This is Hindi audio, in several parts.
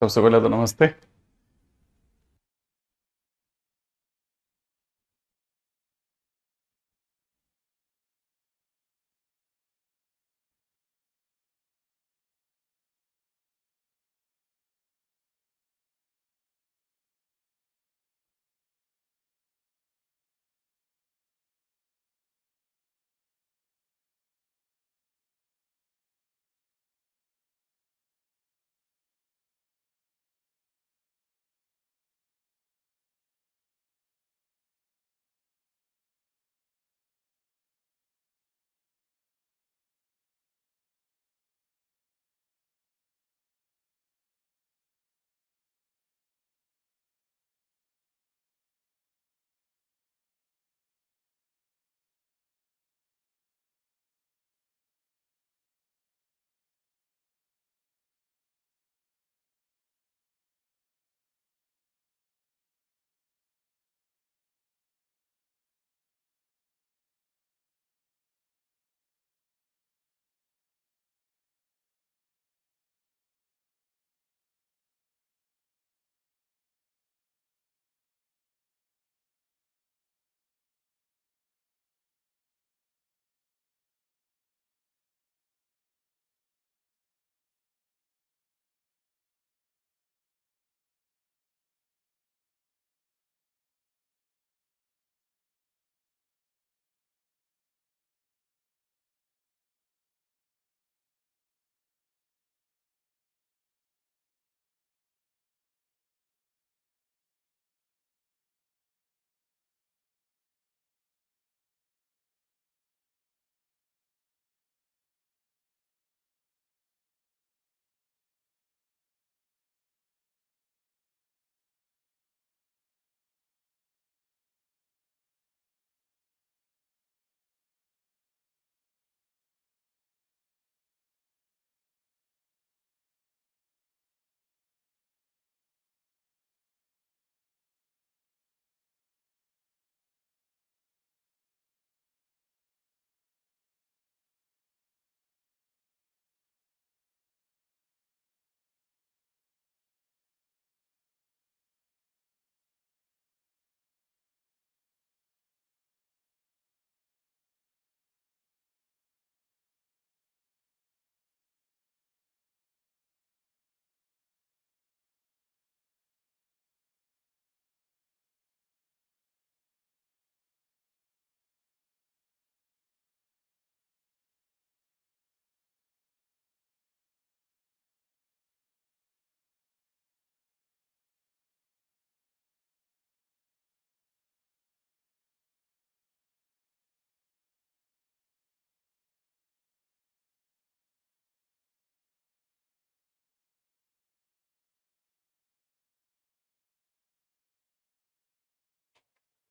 सबसे पहले तो नमस्ते।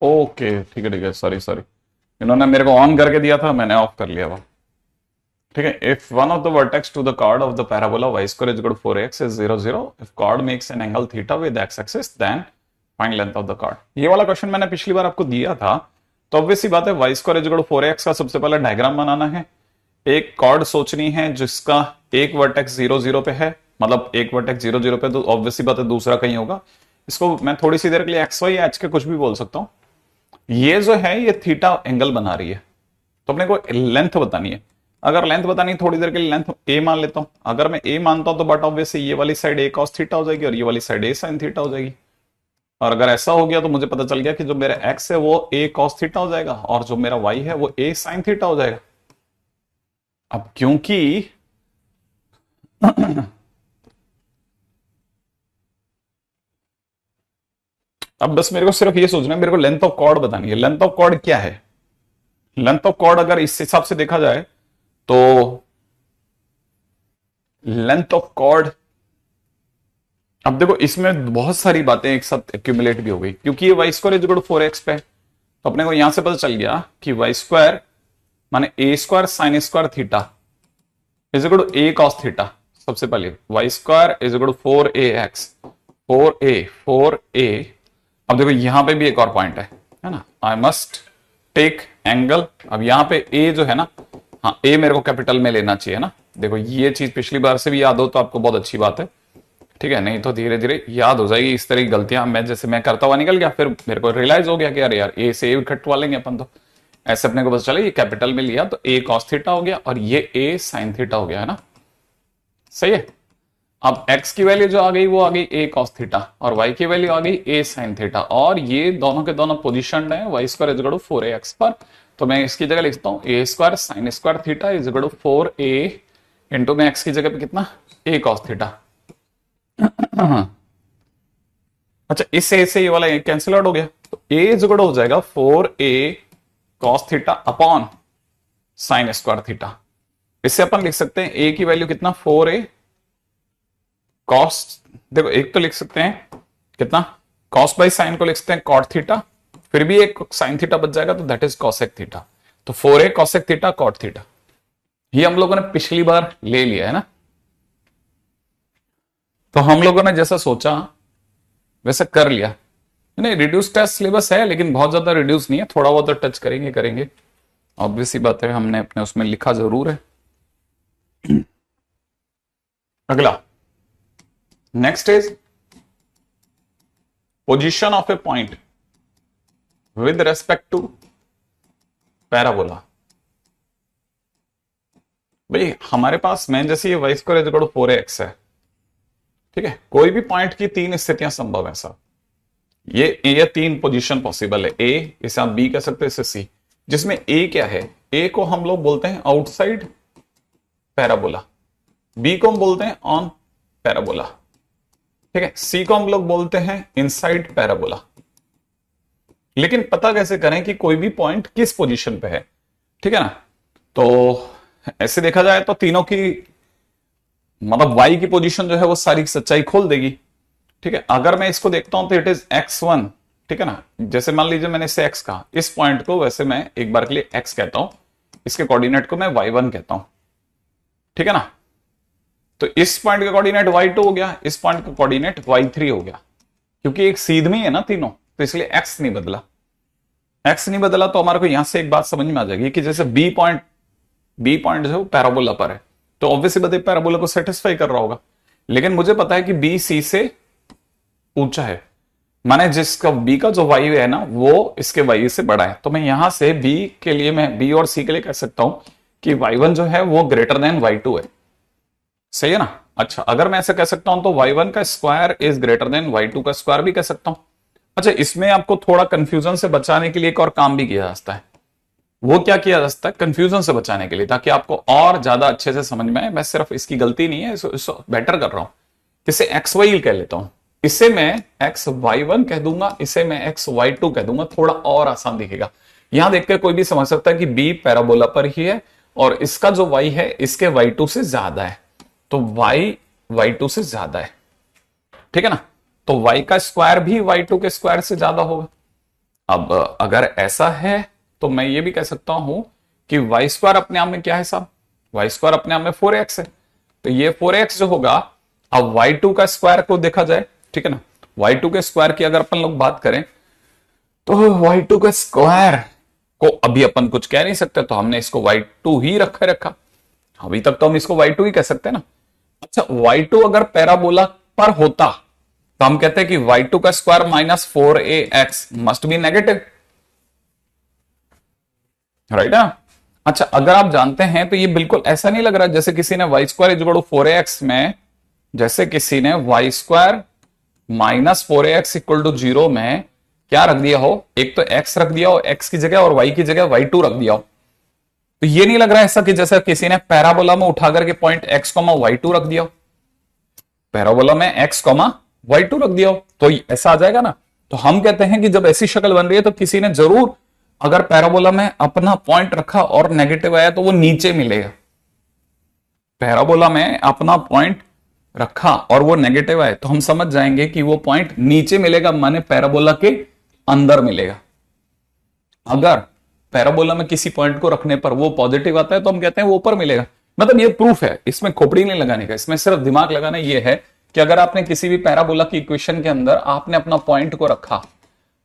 ओके, ठीक है ठीक है, सॉरी सॉरी। इन्होंने मेरे को ऑन करके दिया था, मैंने ऑफ कर लिया वो। ठीक है। If one of the vertex to the chord of the parabola Y square is equal to 4x is 0 0, if chord makes an angle theta with X axis then find length of the chord. ये वाला क्वेश्चन मैंने पिछली बार आपको दिया था। तो ऑब्वियस सी बात है, Y square is equal to 4x का सबसे पहले डायग्राम बनाना है। एक कार्ड सोचनी है जिसका एक वर्टेक्स 0 0 पे है, मतलब एक वर्टेक्स 0 0 पे, तो ऑब्वियस सी बात है दूसरा कहीं होगा। इसको मैं थोड़ी सी देर के लिए एक्स वाई या एच के कुछ भी बोल सकता हूं। ये जो है ये थीटा एंगल बना रही है, तो अपने को लेंथ बतानी है। अगर लेंथ बतानी है थोड़ी देर के लिए लेंथ ए मान लेता हूं। अगर मैं ए मानता हूं तो बट ऑब्वियसली ये वाली साइड ए कॉस थीटा हो जाएगी और ये वाली साइड ए साइन थीटा हो जाएगी। और अगर ऐसा हो गया तो मुझे पता चल गया कि जो मेरा एक्स है वो ए कॉस थीटा हो जाएगा और जो मेरा वाई है वो ए साइन थीटा हो जाएगा। अब क्योंकि अब बस मेरे को सिर्फ ये सोचना है, मेरे को लेंथ ऑफ कॉर्ड बतानी है। लेंथ ऑफ कॉर्ड क्या है? लेंथ ऑफ कॉर्ड अगर इस हिसाब से देखा जाए तो लेंथ ऑफ कॉर्ड, अब देखो इसमें बहुत सारी बातें एक साथ एक्यूमुलेट भी हो गई, क्योंकि ये Y square is equal to 4x पे है। तो अपने को यहां से पता चल गया कि वाई स्क्वायर माने a square sine square theta is equal to a cos theta. सबसे पहले y square is equal to 4ax, 4a। अब देखो यहां पे भी एक और पॉइंट है ना, आई मस्ट टेक एंगल। अब यहां पे ए जो है ना, हाँ ए मेरे को कैपिटल में लेना चाहिए ना। देखो ये चीज पिछली बार से भी याद हो तो आपको बहुत अच्छी बात है। ठीक है, नहीं तो धीरे धीरे याद हो जाएगी। इस तरह की गलतियां मैं जैसे मैं करता हुआ निकल गया, फिर मेरे को रियलाइज हो गया कि अरे यार ए से ए कटवा लेंगे अपन, तो ऐसे अपने को पता चला ये कैपिटल में लिया तो ए कॉस थीटा हो गया और ये ए साइन थीटा हो गया, है ना, सही है। अब x की वैल्यू जो आ गई वो आ गई a cos थीटा और y की वैल्यू आ गई a sin थीटा, और ये दोनों के दोनों पोजीशन है y square is equal to 4ax पर। तो मैं इसकी जगह लिखता हूं a square sin square theta is equal to 4a into में x की जगह पे कितना a cos थीटा। अच्छा, इससे ये वाला कैंसिल आउट हो गया, तो a इज इक्वल हो जाएगा 4a cos theta upon sin square theta. इससे अपन लिख सकते हैं a की वैल्यू कितना 4a कॉस, देखो एक तो लिख सकते हैं कितना कॉस बाई साइन को लिख सकते हैं कॉट थीटा, फिर भी एक साइन थीटा बच जाएगा तो दैट इज कॉसेक थीटा। तो 4a cosec theta cot theta, ये हम लोगों ने पिछली बार ले लिया है ना। तो हम लोगों ने जैसा सोचा वैसा कर लिया, नहीं रिड्यूस टेस्ट सिलेबस है लेकिन बहुत ज्यादा रिड्यूस नहीं है, थोड़ा बहुत तो टच करेंगे। ऑब्वियस ही बात है, हमने अपने उसमें लिखा जरूर है। अगला next is position of a point with respect to parabola. भाई हमारे पास में जैसे ये y square is equal to 4ax है, ठीक है, कोई भी पॉइंट की तीन स्थितियां संभव है साहब, ये तीन पोजीशन पॉसिबल है। a, इसे आप b कह सकते हैं, इसे c, जिसमें a क्या है, a को हम लोग बोलते हैं आउटसाइड पैराबोला, b को हम बोलते हैं ऑन पैराबोला, ठीक है, सी को हम लोग बोलते हैं इनसाइड पैराबोला। लेकिन पता कैसे करें कि कोई भी पॉइंट किस पोजीशन पे है, ठीक है ना। तो ऐसे देखा जाए तो तीनों की मतलब y की पोजीशन जो है वो सारी सच्चाई खोल देगी, ठीक है। अगर मैं इसको देखता हूं तो इट इज x1, ठीक है ना, जैसे मान लीजिए मैंने इसे x कहा, इस पॉइंट को वैसे मैं एक बार के लिए x कहता हूं, इसके कोऑर्डिनेट को मैं y1 कहता हूं, ठीक है ना। तो इस पॉइंट का कोऑर्डिनेट y2 हो गया, इस पॉइंट का कोऑर्डिनेट y3 हो गया, क्योंकि एक सीध में है ना तीनों, तो इसलिए x नहीं बदला। x नहीं बदला तो हमारे को यहां से एक बात समझ में आ जाएगी कि जैसे b पॉइंट जो है वो पैराबोला पर है, तो ऑब्वियसली बात है पैराबोला को सेटिस्फाई कर रहा होगा। लेकिन मुझे पता है कि b c से ऊंचा है, माने जिसका b का जो y है ना वो इसके y से बड़ा है, तो मैं यहां से b के लिए, मैं b और c के लिए कह सकता हूं कि y1 जो है वो ग्रेटर देन y2 है, सही है ना। अच्छा, अगर मैं ऐसे कह सकता हूं तो y1 का square is greater than y2 का स्क्वायर भी कह सकता हूं। अच्छा, इसमें आपको थोड़ा कंफ्यूजन से बचाने के लिए एक और काम भी किया जा सकता है। वो क्या किया जा सकता है कंफ्यूजन से बचाने के लिए, ताकि आपको और ज्यादा अच्छे से समझ में आए। मैं सिर्फ इसकी गलती नहीं है, इसको बेटर कर रहा हूं। इसे xy कह लेता हूं, इसे मैं xy1 कह दूंगा, इसे मैं xy2 कह दूंगा, थोड़ा और आसान दिखेगा। यहां देखकर कोई भी समझ सकता है कि b पैराबोला पर ही है और इसका जो y है इसके y2 से ज्यादा है, तो y y2 से ज्यादा है, ठीक है ना। तो y का स्क्वायर भी y2 के स्क्वायर से ज्यादा होगा। अब अगर ऐसा है तो मैं ये भी कह सकता हूं कि y स्क्वायर अपने आप में क्या है साहब, y स्क्वायर अपने आप में 4x है, तो ये 4x जो होगा, अब y2 का स्क्वायर को देखा जाए, ठीक है ना, y2 के स्क्वायर की अगर अपन लोग बात करें तो y2 के स्क्वायर को अभी अपन कुछ कह नहीं सकते, तो हमने इसको y2 ही रखा, अभी तक तो हम इसको y2 ही कह सकते हैं ना। अच्छा, y2 अगर पैराबोला पर होता तो हम कहते हैं कि y2 का square minus 4ax must be negative, right है। अच्छा, अगर आप जानते हैं तो ये बिल्कुल ऐसा नहीं लग रहा जैसे किसी ने y square equal to 4ax में, जैसे किसी ने y square minus 4ax equal to 0 में क्या रख दिया हो, एक तो x रख दिया हो x की जगह और y की जगह y2 रख दिया हो। तो ये नहीं लग रहा ऐसा कि जैसा किसी ने पैराबोला में उठा करके पॉइंट x, y2 रख दिया, पैराबोला में x, y2 रख दिया, तो ऐसा आ जाएगा ना। तो हम कहते हैं कि जब ऐसी शक्ल बन रही है तो किसी ने जरूर अगर पैराबोला में अपना पॉइंट रखा और नेगेटिव आया तो वो नीचे मिलेगा। पैराबोला में अपना पॉइंट रखा और वो नेगेटिव आए तो हम समझ जाएंगे कि वो पॉइंट नीचे मिलेगा, माने पैराबोला के अंदर मिलेगा। अगर पैराबोला में किसी पॉइंट को रखने पर वो पॉजिटिव आता है तो हम कहते हैं वो ऊपर मिलेगा। मतलब ये प्रूफ है, इसमें खोपड़ी नहीं लगाने का, इसमें सिर्फ दिमाग लगाना ये है कि अगर आपने किसी भी पैराबोला की इक्वेशन के अंदर आपने अपना पॉइंट को रखा,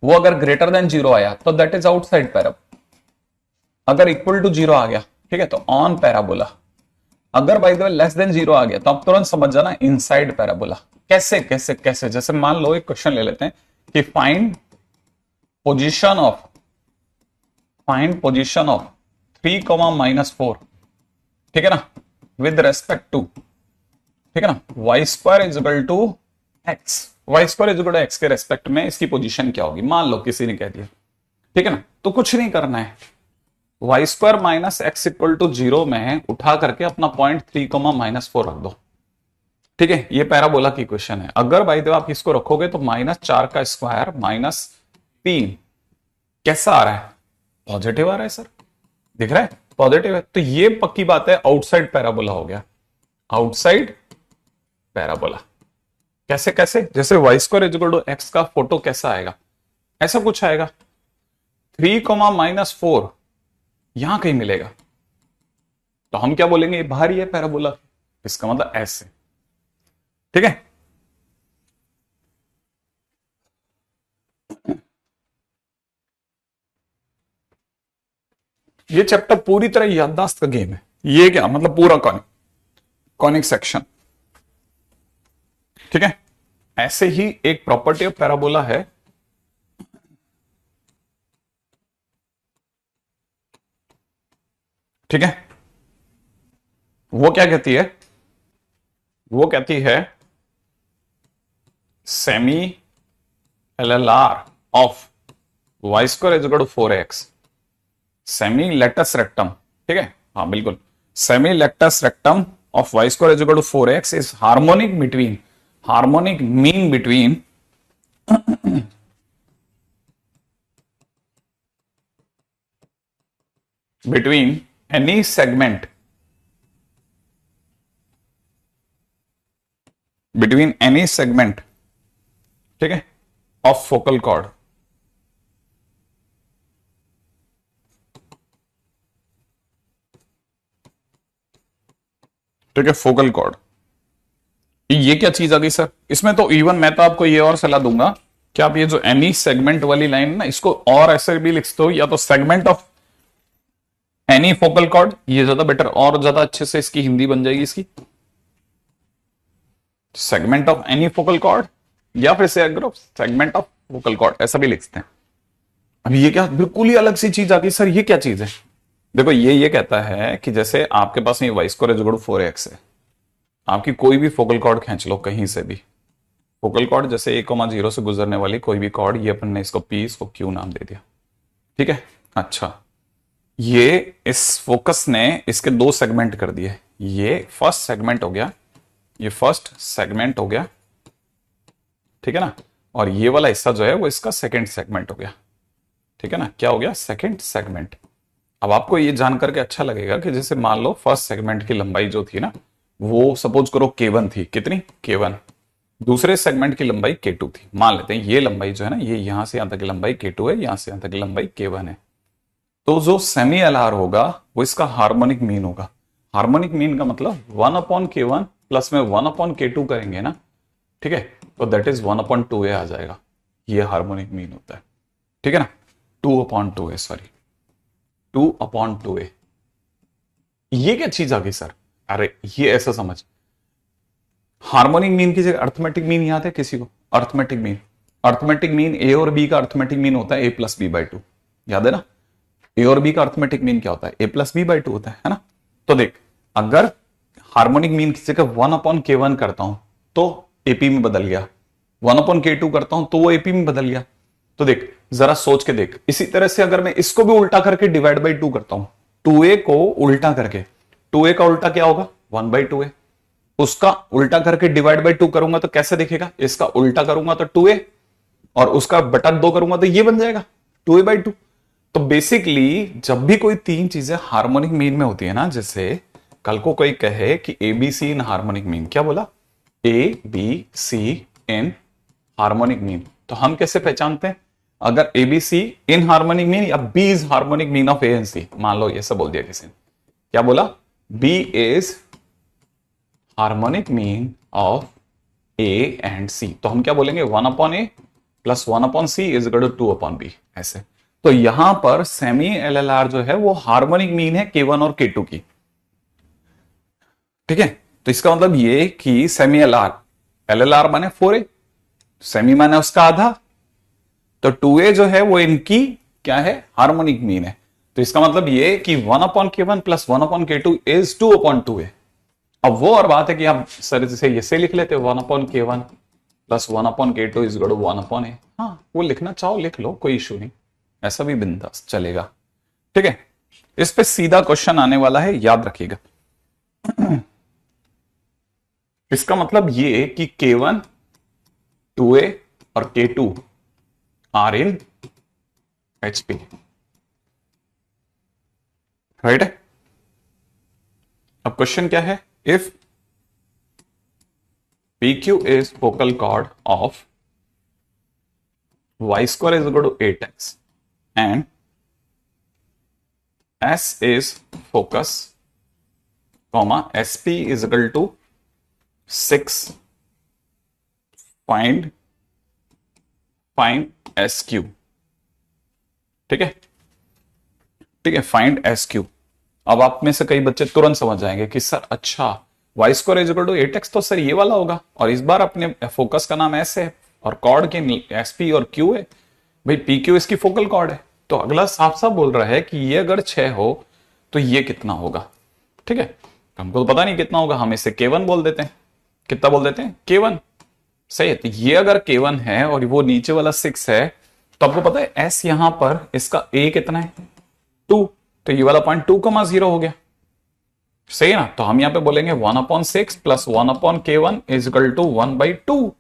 वो अगर ग्रेटर देन 0 आया तो दैट इज आउटसाइड पैराबोला, अगर इक्वल टू 0 आ गया, ठीक है, तो ऑन पैराबोला, अगर by the way less than 0 आ गया तो आप तुरंत समझ जाना इनसाइड पैराबोला। कैसे कैसे कैसे, जैसे मान लो एक क्वेश्चन ले लेते हैं कि फाइंड पोजीशन ऑफ 3, ठीक है ना, विद रेस्पेक्ट टू, ठीक है ना, Y square is equal to X, Y square is equal to X के रेस्पेक्ट में इसकी पोजीशन क्या होगी, मान लो किसी ने कह दिया, ठीक है ना, तो कुछ नहीं करना है, Y square minus X equal to 0 में उठा करके अपना पॉइंट 3, -4 रख दो, ठीक है, ये पैराबोला की क्वेश्चन है। अगर भाई तो आप इसको रखोगे तो -4 का स्क्वायर -3 कैसा आ रहा है, पॉजिटिव आ रहा है सर, दिख रहा है पॉजिटिव है, तो ये पक्की बात है आउटसाइड पैराबोला हो गया, आउटसाइड पैराबोला। कैसे कैसे, जैसे Y square equal to X का फोटो कैसा आएगा, ऐसा कुछ आएगा, 3, -4 यहां कहीं मिलेगा, तो हम क्या बोलेंगे, ये बाहर ही है पैराबोला, इसका मतलब ऐसे, ठीक है। ये चैप्टर पूरी तरह याददाश्त का गेम है, ये क्या मतलब पूरा कॉनिक सेक्शन, ठीक है। ऐसे ही एक प्रॉपर्टी ऑफ पैराबोला है, ठीक है, वो क्या कहती है, वो कहती है semi LLR of Y square is equal to 4x, semi latus rectum, ठीक है, हाँ बिल्कुल, semi latus rectum of Y square is equal to 4x is harmonic mean between any segment ठीक है ऑफ फोकल कॉर्ड, ठीक है, फोकल कॉर्ड। ये क्या चीज आ गई सर, इसमें तो इवन मैं तो आपको ये और सलाह दूंगा कि आप ये जो एनी सेगमेंट वाली लाइन ना, इसको और ऐसे भी लिखते हो, या तो segment of any focal cord, ये ज्यादा बेटर, और ज्यादा अच्छे से इसकी हिंदी बन जाएगी इसकी, segment of any focal cord, या फिर सेगमेंट ऑफ फोकल कॉर्ड, ऐसा भी लिखते हैं। अभी ये क्या बिल्कुल ही अलग सी चीज आ गई सर, ये क्या चीज है, देखो ये कहता है कि जैसे आपके पास ये Y square is equal to 4x है, आपकी कोई भी फोकल कॉर्ड खींच लो कहीं से भी, फोकल कॉर्ड जैसे 1,0 से गुजरने वाली कोई भी कॉर्ड, ये अपन ने इसको P, इसको Q नाम दे दिया, ठीक है। अच्छा, ये इस फोकस ने इसके 2 सेगमेंट कर दिए, ये फर्स्ट सेगमेंट हो गया, ये फर्स्ट सेगमेंट हो गया, ठीक है ना, और ये वाला हिस्सा जो है वो इसका सेकंड सेगमेंट हो गया, ठीक है ना, क्या हो गया, सेकंड सेगमेंट। अब आपको ये जान करके अच्छा लगेगा कि जैसे मान लो फर्स्ट सेगमेंट की लंबाई जो थी ना, वो सपोज करो K1 थी, कितनी K1, दूसरे सेगमेंट की लंबाई K2 थी, मान लेते हैं ये लंबाई जो है ना, ये यहां से यहां तक की लंबाई K2 है, यहां से यहां तक की लंबाई K1 है, तो जो सेमी LR होगा वो इसका हार्मोनिक मीन होगा। हार्मोनिक मीन का मतलब 1/K1 प्लस में 1/K2 करेंगे ना, ठीक है, तो दैट इज 1/2a आ जाएगा, ये हार्मोनिक मीन होता है, ठीक है ना, 2/2a, सॉरी 2/2a। ये क्या चीज आ गई सर, अरे ये ऐसा समझ, हार्मोनिक मीन की जगह अर्थमेटिक मीन याद है किसी को, अर्थमेटिक मीन ए और बी का अर्थमेटिक मीन होता है a+b/2, याद है ना, ए और बी का अर्थमेटिक मीन क्या होता है, a+b/2 होता है ना। तो देख, अगर हार्मोनिक मीन की जगह 1/K1 करता हूं तो एपी में बदल गया, 1/K2 करता हूं तो वो एपी में बदल गया, तो देख जरा सोच के देख। इसी तरह से अगर मैं इसको भी उल्टा करके डिवाइड बाई 2 करता हूं, 2a को उल्टा करके, 2a का उल्टा क्या होगा 1/2a, उसका उल्टा करके डिवाइड बाई 2 करूंगा तो कैसे दिखेगा, इसका उल्टा करूंगा तो 2a, और उसका बटा 2 करूंगा तो ये बन जाएगा 2a/2। तो बेसिकली जब भी कोई 3 चीजें हार्मोनिक मीन में होती है ना, जैसे कल को कोई कहे कि ABC इन हार्मोनिक मीन, क्या बोला, ABC इन हार्मोनिक मीन, तो हम कैसे पहचानते हैं, अगर ABC इन हार्मोनिक मीन या B is harmonic mean of A and C, मान लो ये सब बोल दिया किसी ने, क्या बोला, B is harmonic mean of A and C, तो हम क्या बोलेंगे 1/A plus 1/C is equal to 2/B, ऐसे। तो यहां पर सेमी LLR जो है वो हार्मोनिक मीन है K1 और K2 की, ठीक है। तो इसका मतलब ये कि सेमी LR LLR माने 4a, सेमी माने उसका आधा, तो 2a जो है वो इनकी क्या है, हार्मोनिक मीन है। तो इसका मतलब ये कि 1/k1 plus 1/k2 is 2/2a। अब वो और बात है कि आप सर जैसे इसे लिख लेते हो 1/k1 plus 1/k2 is equal to 1/a। हाँ, वो लिखना चाहो लिख लो, कोई इशू नहीं, ऐसा भी बिंदास चलेगा। ठीक है, इस पे सीधा क्वेश्चन आने वाला है, याद रखिएगा। इसका मतलब ये कि k1 2a और k2 are in HP, right है। अब क्वेश्चन क्या है, if PQ is focal chord of y square is equal to 8x and S is focus, comma SP is equal to 6, find SQ। ठीक है, ठीक है, फाइंड SQ। अब आप में से कई बच्चे तुरंत समझ जाएंगे कि सर अच्छा y square is equal to 8x, तो सर ये वाला होगा, और इस बार अपने फोकस का नाम S है और कॉर्ड के SP और Q है, भाई PQ इसकी फोकल कॉर्ड है। तो अगला साफ साफ बोल रहा है कि ये अगर 6 हो तो ये कितना होगा। ठीक है, हमको तो पता नहीं कितना होगा, हम इसे K1 बोल देते हैं। कितना बोल देते हैं, K1। सही है, तो ये अगर K1 है और वो नीचे वाला 6 है, तो आपको पता है S यहां पर इसका A कितना है, 2, तो ये वाला पॉइंट 2,0 हो गया। सही है ना, तो हम यहां पे बोलेंगे 1/6 plus 1/k1 is equal to 1/2।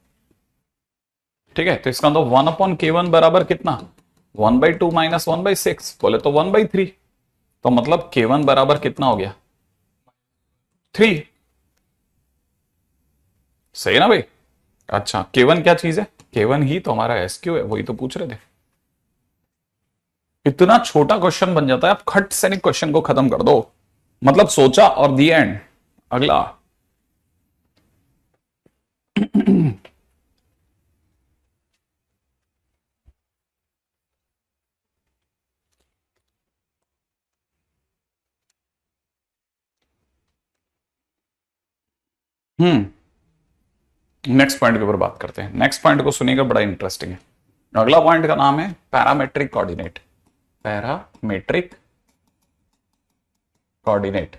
ठीक है, तो इसका मतलब 1/k1 बराबर कितना, 1/2 माइनस 1/6, बोले तो 1/3। तो मतलब k1 बराबर कितना हो गया, 3। सही है ना भाई। अच्छा, k1 क्या चीज है, k1 ही तो हमारा SQ है, वही तो पूछ रहे थे। इतना छोटा क्वेश्चन बन जाता है, आप खट से क्वेश्चन को खत्म कर दो, मतलब सोचा और दी एंड। अगला नेक्स्ट पॉइंट के ऊपर बात करते हैं। नेक्स्ट पॉइंट को सुनिएगा, बड़ा इंटरेस्टिंग है। अगला पॉइंट का नाम है पैरामेट्रिक कोऑर्डिनेट। Parametric coordinate.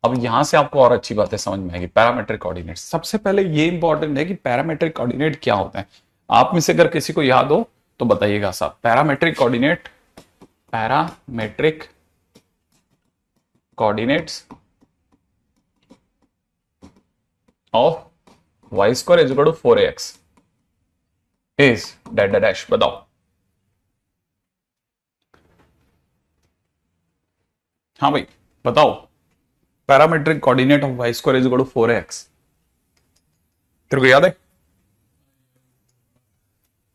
अब यहां से आपको और अच्छी बातें समझ में आएगी। पैरामेट्रिक कोऑर्डिनेट, सबसे पहले ये इंपॉर्टेंट है कि पैरामेट्रिक कोऑर्डिनेट क्या होता है। आप में से अगर किसी को याद हो तो बताइएगा साहब। Parametric coordinate, parametric coordinates of y square is equal to 4ax is dash dash, बताओ। हाँ भाई बताओ, parametric coordinate of y square is equal to 4ax, तेरे को याद है,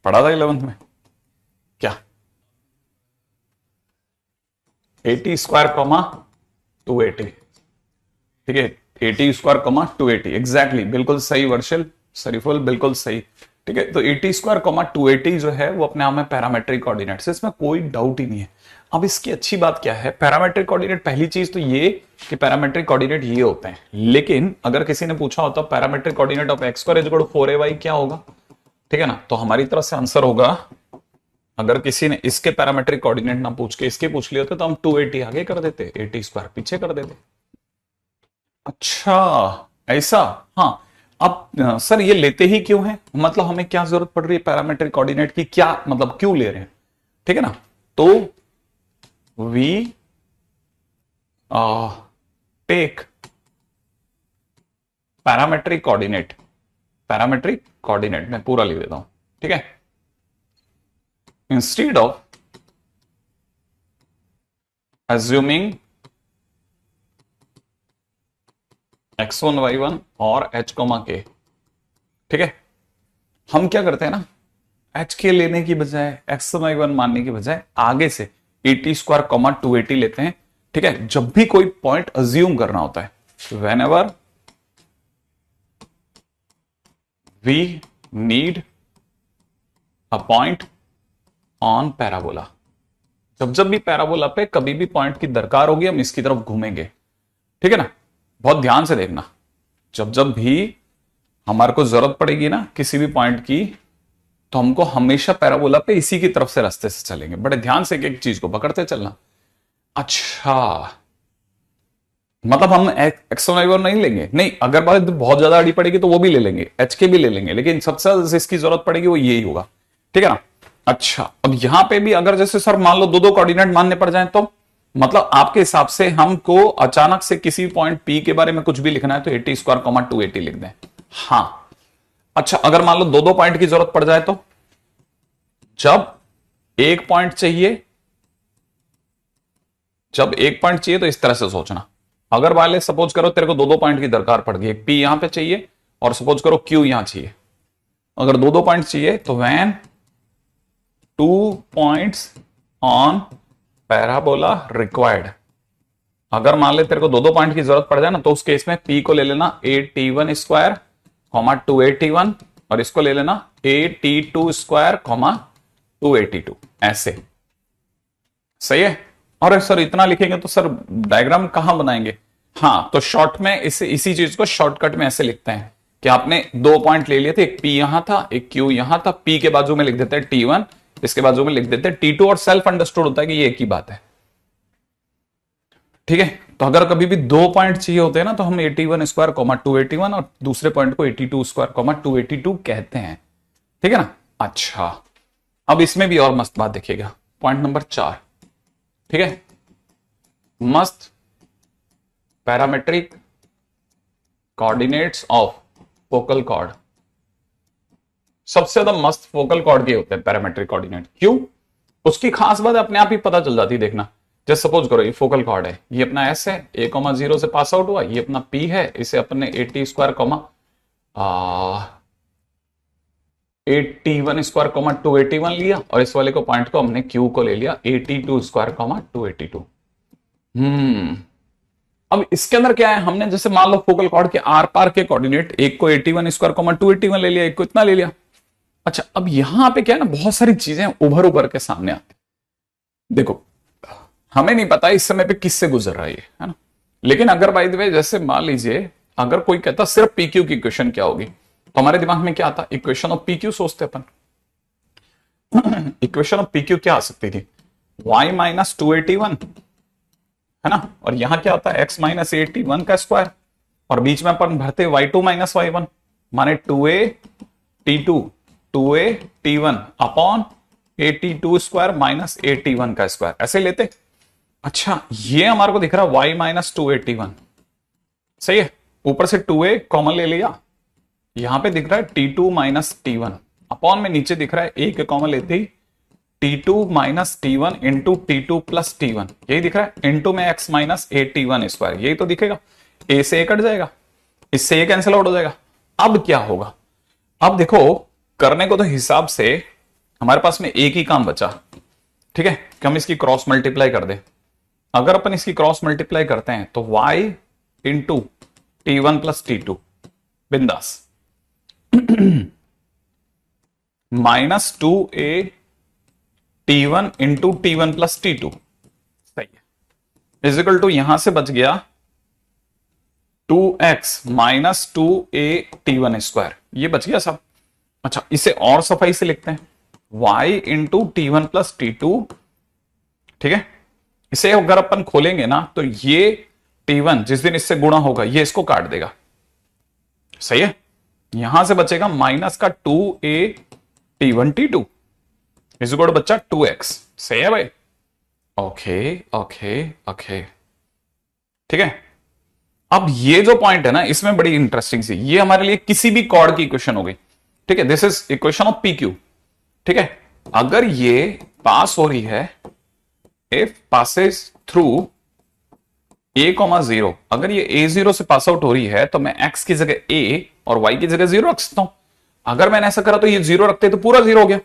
पढ़ा था 11th में क्या, 80 स्क्वायर कॉमा 280। ठीक है, 80 स्क्वायर कॉमा 280, एग्जैक्टली, बिल्कुल सही वर्षिल, सरीफुल बिल्कुल सही। ठीक है, तो 80 स्क्वायर कॉमा 280 जो है वो अपने आप में पैरामेट्रिक कोऑर्डिनेट्स, इसमें कोई डाउट ही नहीं है। अब इसकी अच्छी बात क्या है, पैरामेट्रिक कोऑर्डिनेट, पहली चीज तो ये कि पैरामेट्रिक कोऑर्डिनेट ये होते हैं, लेकिन अगर किसी ने पूछा होता parametric coordinate of x square is equal to 4ay क्या होगा, ठीक है ना, तो हमारी तरफ से आंसर होगा, अगर किसी ने इसके पैरामेट्रिक कोऑर्डिनेट ना पूछ के इसके पूछ लिए होते तो हम 280 आगे कर देते, 80 स्क्वायर पीछे कर देते। अच्छा ऐसा, हाँ। अब सर ये लेते ही क्यों है, मतलब हमें क्या जरूरत पड़ रही है पैरामेट्रिक कोऑर्डिनेट की, क्या मतलब क्यों ले रहे हैं, ठीक है ना। तो we take parametric coordinate, parametric coordinate मैं पूरा लिख देता हूं, ठीक है, instead of assuming x1 y1 और h k, ठीक है, हम क्या करते हैं ना, h के लेने की बजाय x1 y1 मानने की बजाय आगे से 80 स्क्वायर कॉमा 280 लेते हैं। ठीक है, जब भी कोई पॉइंट अज्यूम करना होता है, whenever we need a point on parabola, जब जब भी पैराबोला पे कभी भी पॉइंट की दरकार होगी हम इसकी तरफ घूमेंगे, ठीक है ना, बहुत ध्यान से देखना, जब जब भी हमारे को जरूरत पड़ेगी ना किसी भी पॉइंट की, तो हमको हमेशा पैराबोला पे इसी की तरफ से रास्ते से चलेंगे। बड़े ध्यान से एक एक चीज को पकड़ते चलना। अच्छा, मतलब हम एक्स और वाई नहीं लेंगे, नहीं, अगर बात बहुत ज्यादा अड़ी पड़ेगी तो वो भी ले लेंगे, एच के भी ले लेंगे, लेकिन सबसे ज्यादा जिसकी जरूरत पड़ेगी वो यही होगा, ठीक है ना। अच्छा, अब यहां पे भी अगर जैसे सर मान लो दो दो कोऑर्डिनेट मानने पड़ जाए, तो मतलब आपके हिसाब से हमको अचानक से किसी पॉइंट पी के बारे में कुछ भी लिखना है तो 80 स्क्वायर 280 लिख दें। हाँ, अच्छा, अगर मान लो दो दो पॉइंट की जरूरत पड़ जाए, तो जब एक पॉइंट चाहिए, तो इस तरह से सोचना। अगर वाले सपोज करो तेरे को दो दो पॉइंट की दरकार पड़ गई, एक पी यहां पे चाहिए और सपोज करो क्यू यहां चाहिए, अगर दो दो पॉइंट चाहिए तो when two points on parabola required, अगर मान ले तेरे को दो दो पॉइंट की जरूरत पड़ जाए ना, तो उस केस में पी को ले लेना AT1 स्क्वायर 281 और इसको ले लेना AT2 स्क्वायर 282, ऐसे सही है। और सर इतना लिखेंगे तो सर डायग्राम कहां बनाएंगे? हाँ, तो शॉर्ट में इसी चीज को शॉर्टकट में ऐसे लिखते हैं कि आपने दो पॉइंट ले लिए थे, एक पी यहां था, एक क्यू यहां था, पी के बाजू में लिख देते हैं T1, इसके बाजू में लिख देते हैं T2, और सेल्फ अंडरस्टूड होता है कि ये एक ही बात है, ठीक है। तो अगर कभी भी दो पॉइंट चाहिए होते हैं ना, तो हम 81 स्क्वायर 281 और दूसरे पॉइंट को 82 स्क्वायर 282 कहते हैं, ठीक है ना। अच्छा, अब इसमें भी और मस्त बात देखिएगा, पॉइंट नंबर 4, ठीक है, मस्त parametric coordinates of focal cord. सबसे ज्यादा मस्त फोकल कॉर्ड के होते हैं पैरामेट्रिक कोऑर्डिनेट। क्यों? उसकी खास बात अपने आप ही पता चल जाती है, देखना। जैसे सपोज करो ये फोकल कॉर्ड है, ये अपना एस है, A,0 से पास आउट हुआ, ये अपना पी है, इसे अपने 80 स्क्वायर 81 स्क्वायर 281 लिया, और इस वाले को पॉइंट को हमने क्यू को ले लिया 82 स्क्वायर 282। अब इसके अंदर क्या है, हमने जैसे मान लो फोकल कॉर्ड के आर पार के कोऑर्डिनेट, एक को 81 स्क्वायर 281 ले लिया, एक को इतना ले लिया। अच्छा, अब यहां पे क्या है ना, बहुत सारी चीजें उभर के सामने आती। देखो, हमें नहीं पता इस समय पे किससे गुजर रहा है ना, लेकिन अगर बाय द वे जैसे मान लीजिए अगर कोई कहता सिर्फ PQ की इक्वेशन क्या होगी, तो हमारे दिमाग में क्या आता, इक्वेशन ऑफ PQ सोचते अपन। इक्वेशन ऑफ PQ क्या आ सकती थी, y माइनस 281 है ना, और यहां क्या आता है x माइनस 81 का स्क्वायर, और बीच में अपन भरते y2 माइनस y1 माने 2a t1 upon 82 square minus 81 का स्क्वायर, ऐसे लेते। अच्छा, ये हमारे को दिख रहा है y माइनस 281, सही है, ऊपर से 2a कॉमन ले लिया, यहां पे दिख रहा है T2 माइनस T1 अपॉन में नीचे दिख रहा है a के कॉमन लेते ही T2 minus T1 into T2 plus T1, यही दिख रहा है, इंटू में x माइनस AT1 स्क्वायर, यही तो दिखेगा। a से a कट जाएगा, इससे a कैंसिल आउट हो जाएगा। अब क्या होगा, अब देखो करने को तो हिसाब से हमारे पास में एक ही काम बचा, ठीक है, कि हम इसकी क्रॉस मल्टीप्लाई कर दें। अगर अपन इसकी क्रॉस मल्टीप्लाई करते हैं तो y into T1 plus T2 बिंदास minus 2a T1 into T1 plus T2, सही है, इजिकल टू यहां से बच गया 2x minus 2a T1 square, ये बच गया सब। अच्छा, इसे और सफाई से लिखते हैं y into T1 plus T2, ठीक है, इसे अगर अपन खोलेंगे ना तो ये T1 जिस दिन इससे गुणा होगा ये इसको काट देगा, सही है, यहां से बचेगा माइनस का 2a T1 T2 इस गुण बच्चा 2x, सही है भाई, ओके ओके ओके, ठीक है। अब ये जो पॉइंट है ना, इसमें बड़ी इंटरेस्टिंग सी, ये हमारे लिए किसी भी कॉर्ड की इक्वेशन हो गई, ठीक है, this is equation of PQ, ठीक है। अगर ये पास हो रही है, इफ पासेस थ्रू a,0, अगर ये A0 से पास आउट हो रही है तो मैं x की जगह a और y की जगह 0 रख सकता हूं। अगर मैंने ऐसा करा तो ये 0 रखते तो पूरा 0 हो गया।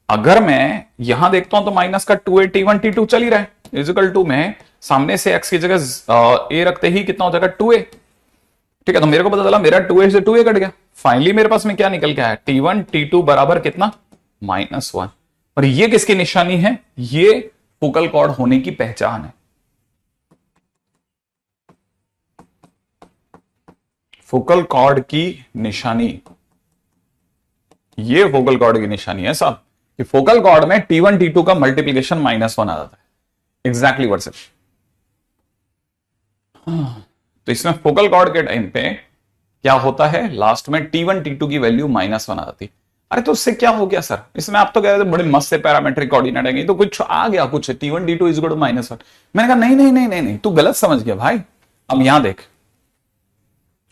अगर मैं यहां देखता हूं तो माइनस का 2a T1 T2 चल ही रहा है, इजिकल टू में सामने से x की जगह a रखते ही कितना हो जाएगा 2a, ठीक है, तो मेरे को पता चला मेरा 2a से 2a कट गया। फाइनली मेरे पास में क्या निकल के आया, T1 T2 बराबर कितना, -1। और ये किसकी निशानी है, ये फोकल कॉर्ड होने की पहचान है। फोकल कॉर्ड की निशानी, ये फोकल कॉर्ड की निशानी है साहब कि फोकल कॉर्ड में T1 T2 का मल्टीप्लीकेशन -1 आ जाता है। Exactly versa. तो इसमें फोकल कॉर्ड के टाइम पे क्या होता है, लास्ट में T1 T2 की वैल्यू -1 आ जाती। अरे तो उससे क्या हो गया सर, इसमें आप तो कह रहे थे बड़े मस्त से पैरामेट्रिक कोऑर्डिनेट आएंगे, तो कुछ आ गया, कुछ T1 T2 is equal to -1। मैंने कहा नहीं नहीं नहीं नहीं नहीं, तू गलत समझ गया भाई। अब यहां देख,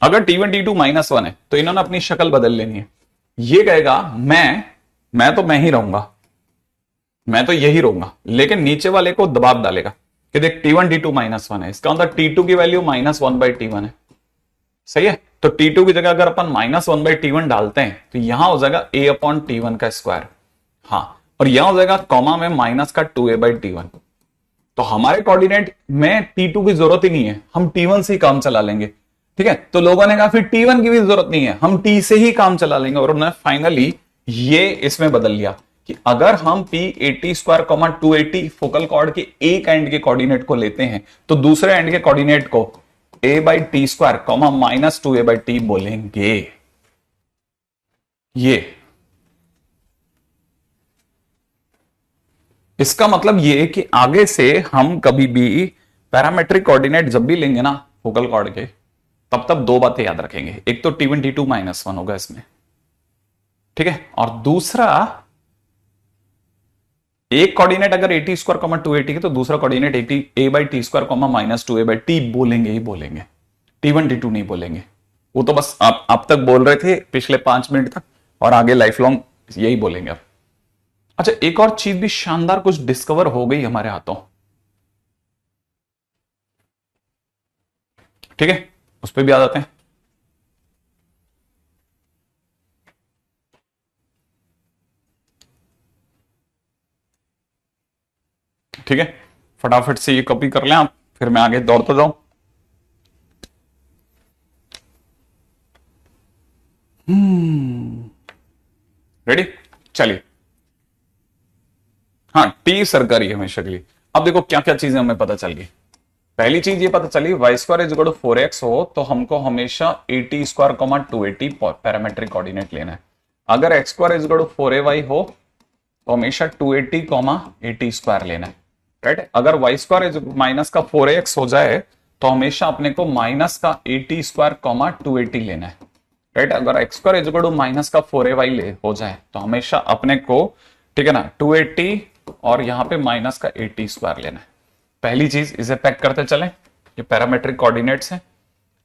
अगर T1 T2 -1 है तो इन्होंने अपनी शक्ल बदल लेनी है। ये कहेगा मैं तो मैं ही रहूंगा, मैं तो यही रहूंगा, लेकिन नीचे वाले को दबाव डालेगा कि देख T1 T2 -1 है, इसका मतलब T2 की वैल्यू -1/T1 है। सही है, तो T2 की जगह अगर अपन -1/T1 डालते हैं तो यहां हो जाएगा A/T1 का स्क्वायर। हाँ, और यहां हो जाएगा कॉमा में माइनस का 2A/T1। तो हमारे कोऑर्डिनेट में T2 की जरूरत ही नहीं है, हम T1 से ही काम चला लेंगे। ठीक है, तो लोगों ने कहा फिर T1 की भी जरूरत नहीं है, हम T से ही काम चला लेंगे। और उन्होंने फाइनली ये इसमें बदल लिया कि अगर हम P80² 280 फोकल कॉर्ड के एक एंड के कोऑर्डिनेट को लेते हैं तो दूसरे एंड के कोऑर्डिनेट को A/T² -2A/T बोलेंगे। ये इसका मतलब ये कि आगे से हम कभी भी पैरामेट्रिक कोऑर्डिनेट जब भी लेंगे ना फोकल कॉर्ड के, तब तब दो बातें याद रखेंगे। एक तो T1 T2 -1 होगा इसमें, ठीक है, और दूसरा एक कोऑर्डिनेट अगर A/T² 280 है तो दूसरा कोऑर्डिनेट A/T² -2A/T बोलेंगे ही बोलेंगे, T1 T2 नहीं बोलेंगे। वो तो बस आप तक बोल रहे थे पिछले 5 मिनट तक, और आगे लाइफ लॉन्ग यही बोलेंगे अब। अच्छा, एक और चीज भी शानदार कुछ डिस्कवर हो गई हमारे हाथों, ठीक है, उस पर भी आ जाते हैं। ठीक है, फटाफट से ये कॉपी कर लें आप, फिर मैं आगे दौड़ता जाऊं। रेडी, चलिए। हाँ, टी सरकारी है हमेशा के लिए। अब देखो क्या क्या चीजें हमें पता चल गई। पहली चीज ये पता चली, y² is equal to 4x हो तो हमको हमेशा A/T² 280 पैरामेट्रिक कोऑर्डिनेट लेना है। अगर x² is equal to 4ay हो तो हमेशा 280 A/T² लेना है, राइट। अगर y² इज माइनस का 4ax हो जाए तो हमेशा अपने को माइनस का A/T² 280 लेना है, राइट। अगर x² is equal to minus का 4ay ले हो जाए तो हमेशा अपने को, ठीक है ना, 280 और यहां पे माइनस का A/T² लेना है। पहली चीज, इसे पैक करते चलें, ये पैरामेट्रिक कोऑर्डिनेट्स हैं,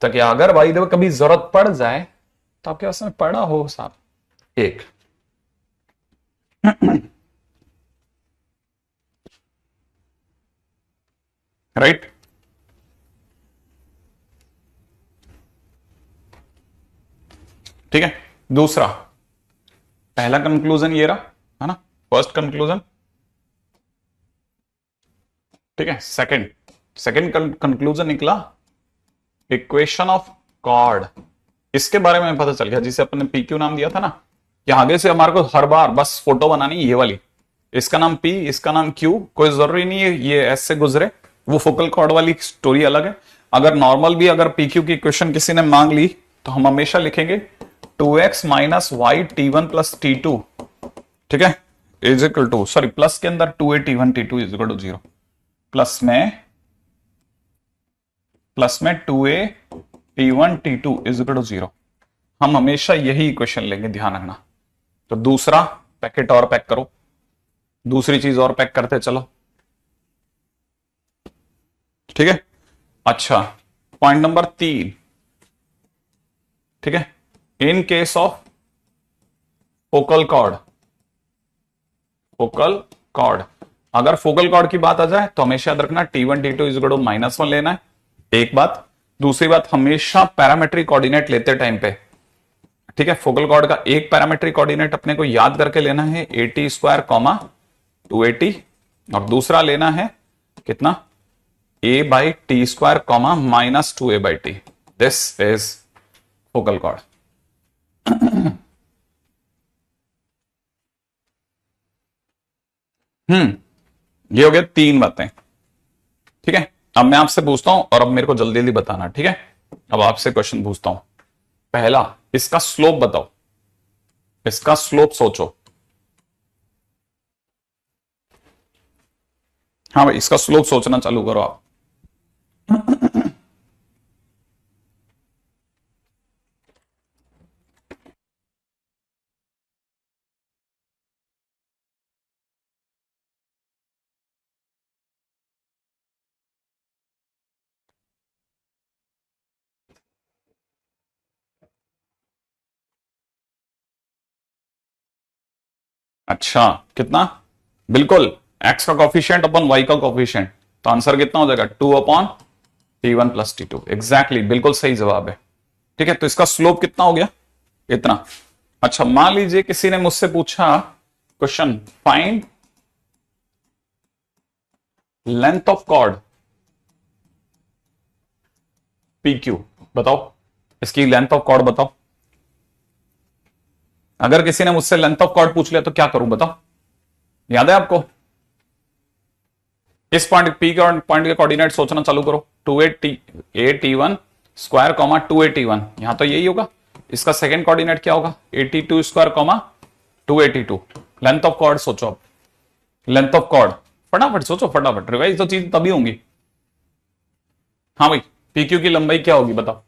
ताकि अगर भाई देखो कभी जरूरत पड़ जाए तो आपके पास में पड़ा हो साहब एक। राइट, ठीक है। दूसरा, पहला कंक्लूजन ये रहा है ना, फर्स्ट कंक्लूजन, ठीक है। सेकंड कंक्लूजन निकला इक्वेशन ऑफ कॉर्ड, इसके बारे में पता चल गया, जिसे अपन ने PQ नाम दिया था ना, कि आगे से हमारे को हर बार बस फोटो बनानी ये वाली, इसका नाम P, इसका नाम Q, कोई जरूरी नहीं है ये S से गुजरे, वो फोकल कॉर्ड वाली स्टोरी अलग है। अगर नॉर्मल भी अगर PQ की इक्वेशन किसी ने मांग ली तो हम हमेशा लिखेंगे 2x - y T1 + T2, ठीक है, is equal to, sorry plus के अंदर 2a T1 T2 is equal to 0, plus में 2a T1 T2 is equal to 0। हम हमेशा यही इक्वेशन लेंगे, ध्यान रखना। तो दूसरा पैकेट और पैक करो, दूसरी चीज और पैक करते चलो, ठीक है। अच्छा, पॉइंट नंबर 3, ठीक है, in case of focal cord, अगर फोकल कॉर्ड की बात आ जाए तो हमेशा याद रखना T1 T2 is equal to -1 लेना है, एक बात। दूसरी बात, हमेशा पैरामेट्रिक कोऑर्डिनेट लेते टाइम पे, ठीक है, फोकल कॉर्ड का एक पैरामेट्रिक कोऑर्डिनेट अपने को याद करके लेना है A/T² 280, और दूसरा लेना है कितना, A/T² -2A/T। This is focal cord. ये हो गया 3 बातें, ठीक है। अब मैं आपसे पूछता हूं, और अब मेरे को जल्दी जल्दी बताना, ठीक है। अब आपसे क्वेश्चन पूछता हूं, पहला, इसका स्लोप बताओ, इसका स्लोप सोचो। हाँ भाई, इसका स्लोप सोचना चालू करो आप। अच्छा, कितना? बिल्कुल, एक्स का कॉफिशिएंट अपन वाई का कॉफिशिएंट, तो आंसर कितना हो जाएगा? 2/T1 + T2। एग्जैक्टली, बिल्कुल सही जवाब है। ठीक है, तो इसका स्लोप कितना हो गया? इतना। अच्छा, मान लीजिए किसी ने मुझसे पूछा question, find length of chord PQ, बताओ इसकी लेंथ ऑफ कॉर्ड बताओ। अगर किसी ने मुझसे लेंथ ऑफ कॉर्ड पूछ लिया तो क्या करूं, बताओ? याद है आपको? इस पॉइंट P के पॉइंट के कोऑर्डिनेट सोचना चालू करो। 2a T1 comma 2a T1, यहां तो यही होगा। इसका सेकंड कोऑर्डिनेट क्या होगा? 82 कॉमा 282। लेंथ ऑफ कॉर्ड सोचो अब, लेंथ ऑफ कॉर्ड फटाफट सोचो, फटाफट, रिवाइज तो चीज तभी होंगी। हाँ भाई, PQ की लंबाई क्या होगी बताओ?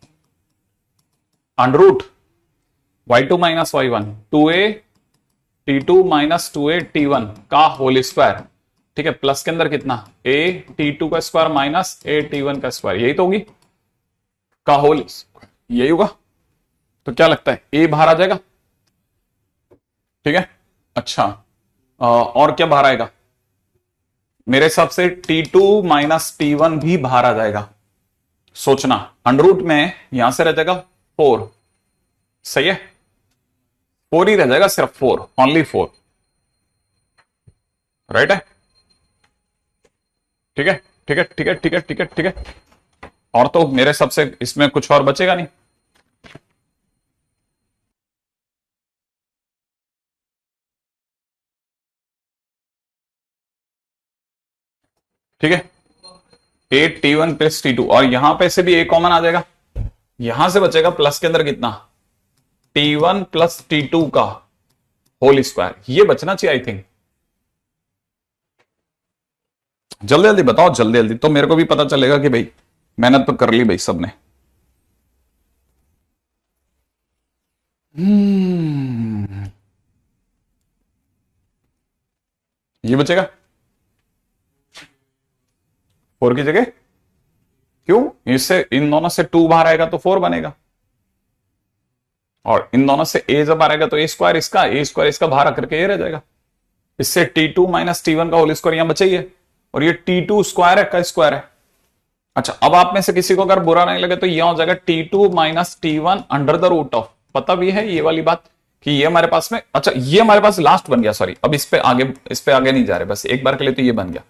Under root y2 - y1, 2a T2 - 2a T1 का होल स्क्वायर। ठीक है, प्लस के अंदर कितना? a T2 का स्क्वायर माइनस a T1 का स्क्वायर, यही तो होगी का होल, यही होगा। तो क्या लगता है, a बाहर आ जाएगा? ठीक है, अच्छा, और क्या बाहर आएगा? मेरे हिसाब से T2 - T1 भी बाहर आ जाएगा। सोचना, अंडर रूट में यहां से रह जाएगा 4, सही है, 4 ही रह जाएगा, सिर्फ 4, ओनली 4, राइट है? ठीक है, ठीक है, ठीक है, ठीक है, ठीक है, ठीक है। और तो मेरे हिसाब से इसमें कुछ और बचेगा नहीं। ठीक है, a T1 + T2, और यहां पे से भी a कॉमन आ जाएगा, यहां से बचेगा प्लस के अंदर कितना? T1 + T2 का होल स्क्वायर, ये बचना चाहिए आई थिंक। जल्दी जल्दी बताओ, जल्दी जल्दी, तो मेरे को भी पता चलेगा कि भाई मेहनत तो कर ली भाई सबने। ये बचेगा 4 की जगह, क्यों? इससे इन दोनों से 2 बाहर आएगा तो 4 बनेगा, और इन दोनों से a जब आ रहेगा तो a स्क्वायर इसका बाहर आकर के ये रह जाएगा। इससे T2 - T1 का होल स्क्वायर यहां बचा ही है, और ये T2 स्क्वायर है का स्क्वायर है। अच्छा, अब आप में से किसी को अगर बुरा नहीं लगे तो यह हो जाएगा T2 - T1 √ऑफ, पता भी है ये वाली बात कि ये हमारे पास में, अच्छा ये हमारे पास लास्ट बन गया, सॉरी, अब इस पे आगे नहीं जा रहे, बस एक बार के लिए तो ये बन गया।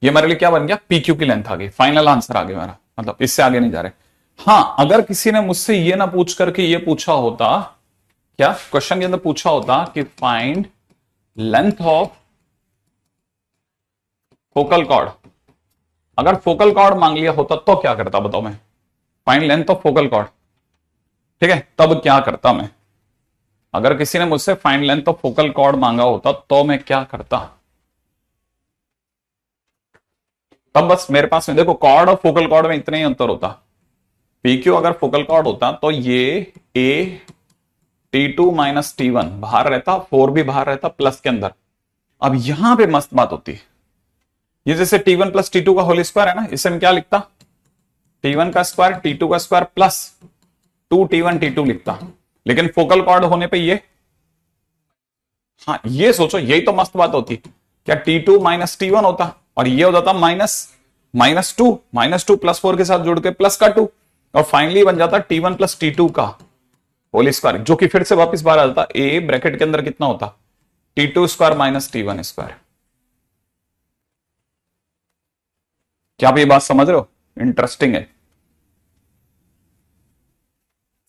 ये हमारे लिए क्या बन गया? PQ की लेंथ आ गई, फाइनल आंसर आ गया मेरा, मतलब इससे आगे नहीं जा रहे। हाँ, अगर किसी ने मुझसे ये ना पूछ करके ये पूछा होता, क्या क्वेश्चन के अंदर पूछा होता कि find length of focal cord, अगर फोकल कॉर्ड मांग लिया होता तो क्या करता बताओ मैं? Find length of focal cord, ठीक है, तब क्या करता मैं? अगर किसी ने मुझसे find length of focal cord मांगा होता तो मैं क्या करता? तब बस मेरे पास में देखो, कॉर्ड और फोकल कॉर्ड में इतना ही अंतर होता। PQ अगर फोकल कॉर्ड होता तो ये a T2 - T1 बाहर रहता, 4 भी बाहर रहता प्लस के अंदर। अब यहां पे मस्त बात होती, ये जैसे T1 + T2 का होल स्क्वायर है ना, इसे मैं क्या लिखता? T1 का स्क्वायर T2 का स्क्वायर प्लस 2T1 T2 लिखता। लेकिन फोकल कॉर्ड होने पे ये, हाँ ये सोचो, यही तो मस्त बात होती, क्या T2 - T1 होता, और ये हो जाता -2 +4 के साथ जुड़ के प्लस का 2, और फाइनली बन जाता T1 + T2 का होल स्क्वायर, जो कि फिर से वापस बाहर आ जाता, ए ब्रैकेट के अंदर कितना होता? T2 square - T1 square. क्या आप ये बात समझ रहे हो? इंटरेस्टिंग है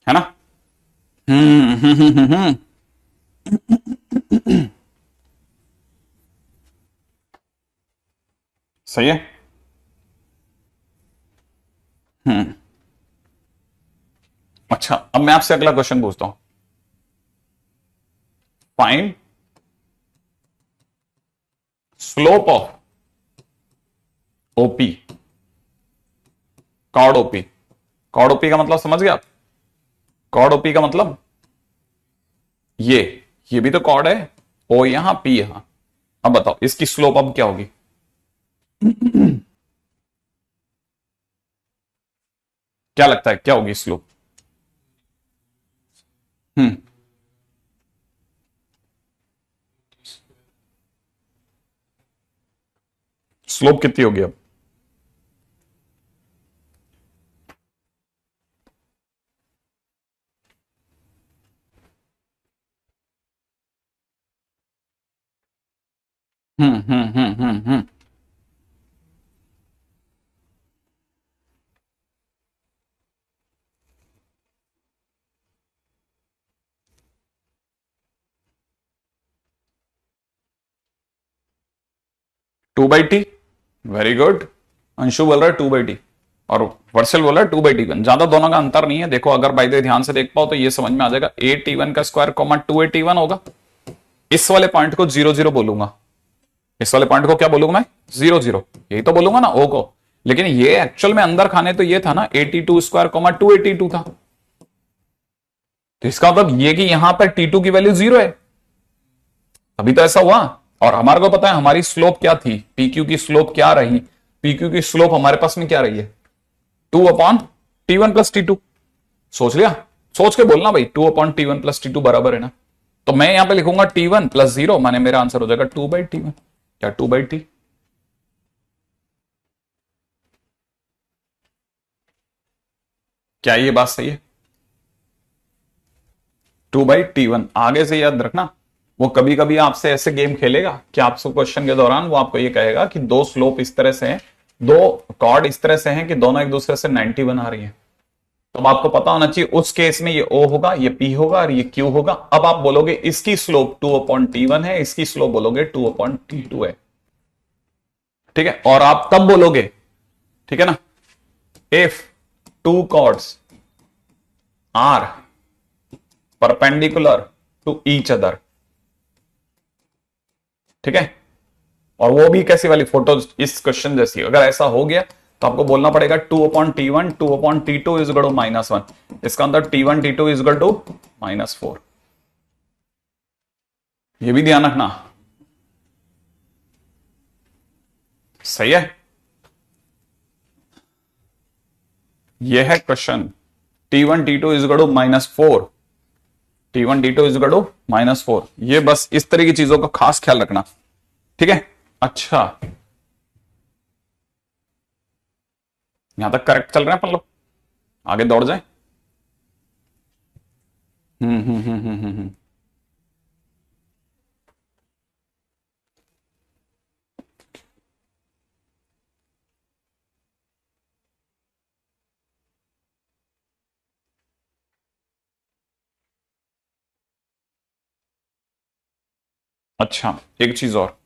ना? हम्म। सही है। अच्छा, अब मैं आपसे अगला क्वेश्चन पूछता हूं। Find slope of OP, chord OP. Chord OP का मतलब समझ गया आप? कॉर्ड ओपी का मतलब ये ये भी तो कॉर्ड है, ओ यहां पी यहां। अब बताओ इसकी स्लोप अब क्या होगी? क्या लगता है क्या होगी स्लोप? हम्म। स्लोप कितनी होगी अब? हम्म। 2/t। Very good. अंशु बोल रहा है 2/t और वर्षल बोल रहा है 2/t1। ज्यादा दोनों का अंतर नहीं है। देखो अगर बाई द वे ध्यान से देख पाओ तो ये समझ में आ जाएगा, 8t1 का स्क्वायर कॉमा 2/t1 होगा। इस वाले पॉइंट को 0 0 बोलूंगा। इस वाले पॉइंट को क्या बोलूंगा मैं? 0 0। यही तो बोलूंगा ना ओ को। लेकिन ये एक्चुअल में अंदर खाने तो ये था ना 82 स्क्वायर कॉमा 282 था। तो इसका मतलब ये कि यहां पर टी टू की वैल्यू 0 है। अभी तो ऐसा हुआ। और हमारे को पता है हमारी स्लोप क्या थी, पी क्यू की स्लोप क्या रही? पी क्यू की स्लोप हमारे पास में क्या रही है? 2/t1 + t2। सोच लिया? सोच के बोलना भाई, 2/t1 + t2 बराबर है ना। तो मैं यहां पे लिखूंगा t1 + 0, माने मेरा आंसर हो जाएगा 2/t1। क्या 2/t? क्या ये बात सही है? 2/t1 आगे से याद रखना। वो कभी कभी आपसे ऐसे गेम खेलेगा कि आपसे क्वेश्चन के दौरान वो आपको ये कहेगा कि दो स्लोप इस तरह से हैं, दो कॉर्ड इस तरह से हैं कि दोनों एक दूसरे से 90 बना रही है। तो अब आपको पता होना चाहिए उस केस में ये O होगा, ये P होगा और ये Q होगा। अब आप बोलोगे इसकी स्लोप 2/t1 है, इसकी स्लोप बोलोगे 2/t2 है। ठीक है, और आप तब बोलोगे, ठीक है ना, if two chords are perpendicular to each other. ठीक है, और वो भी कैसी वाली फोटो, इस क्वेश्चन जैसी। अगर ऐसा हो गया तो आपको बोलना पड़ेगा 2/t1 2/t2 is equal to -1। इसका अंदर t1 t2 is equal to -4। ये भी ध्यान रखना। सही है। ये है question. t1 t2 is equal to -4। t1 t2 is equal to -4। ये बस इस तरह की चीजों का खास ख्याल रखना। ठीक है। अच्छा, यहां तक करेक्ट चल रहे हैं अपन लोग, आगे दौड़ जाए। हम्म। अच्छा, एक चीज और।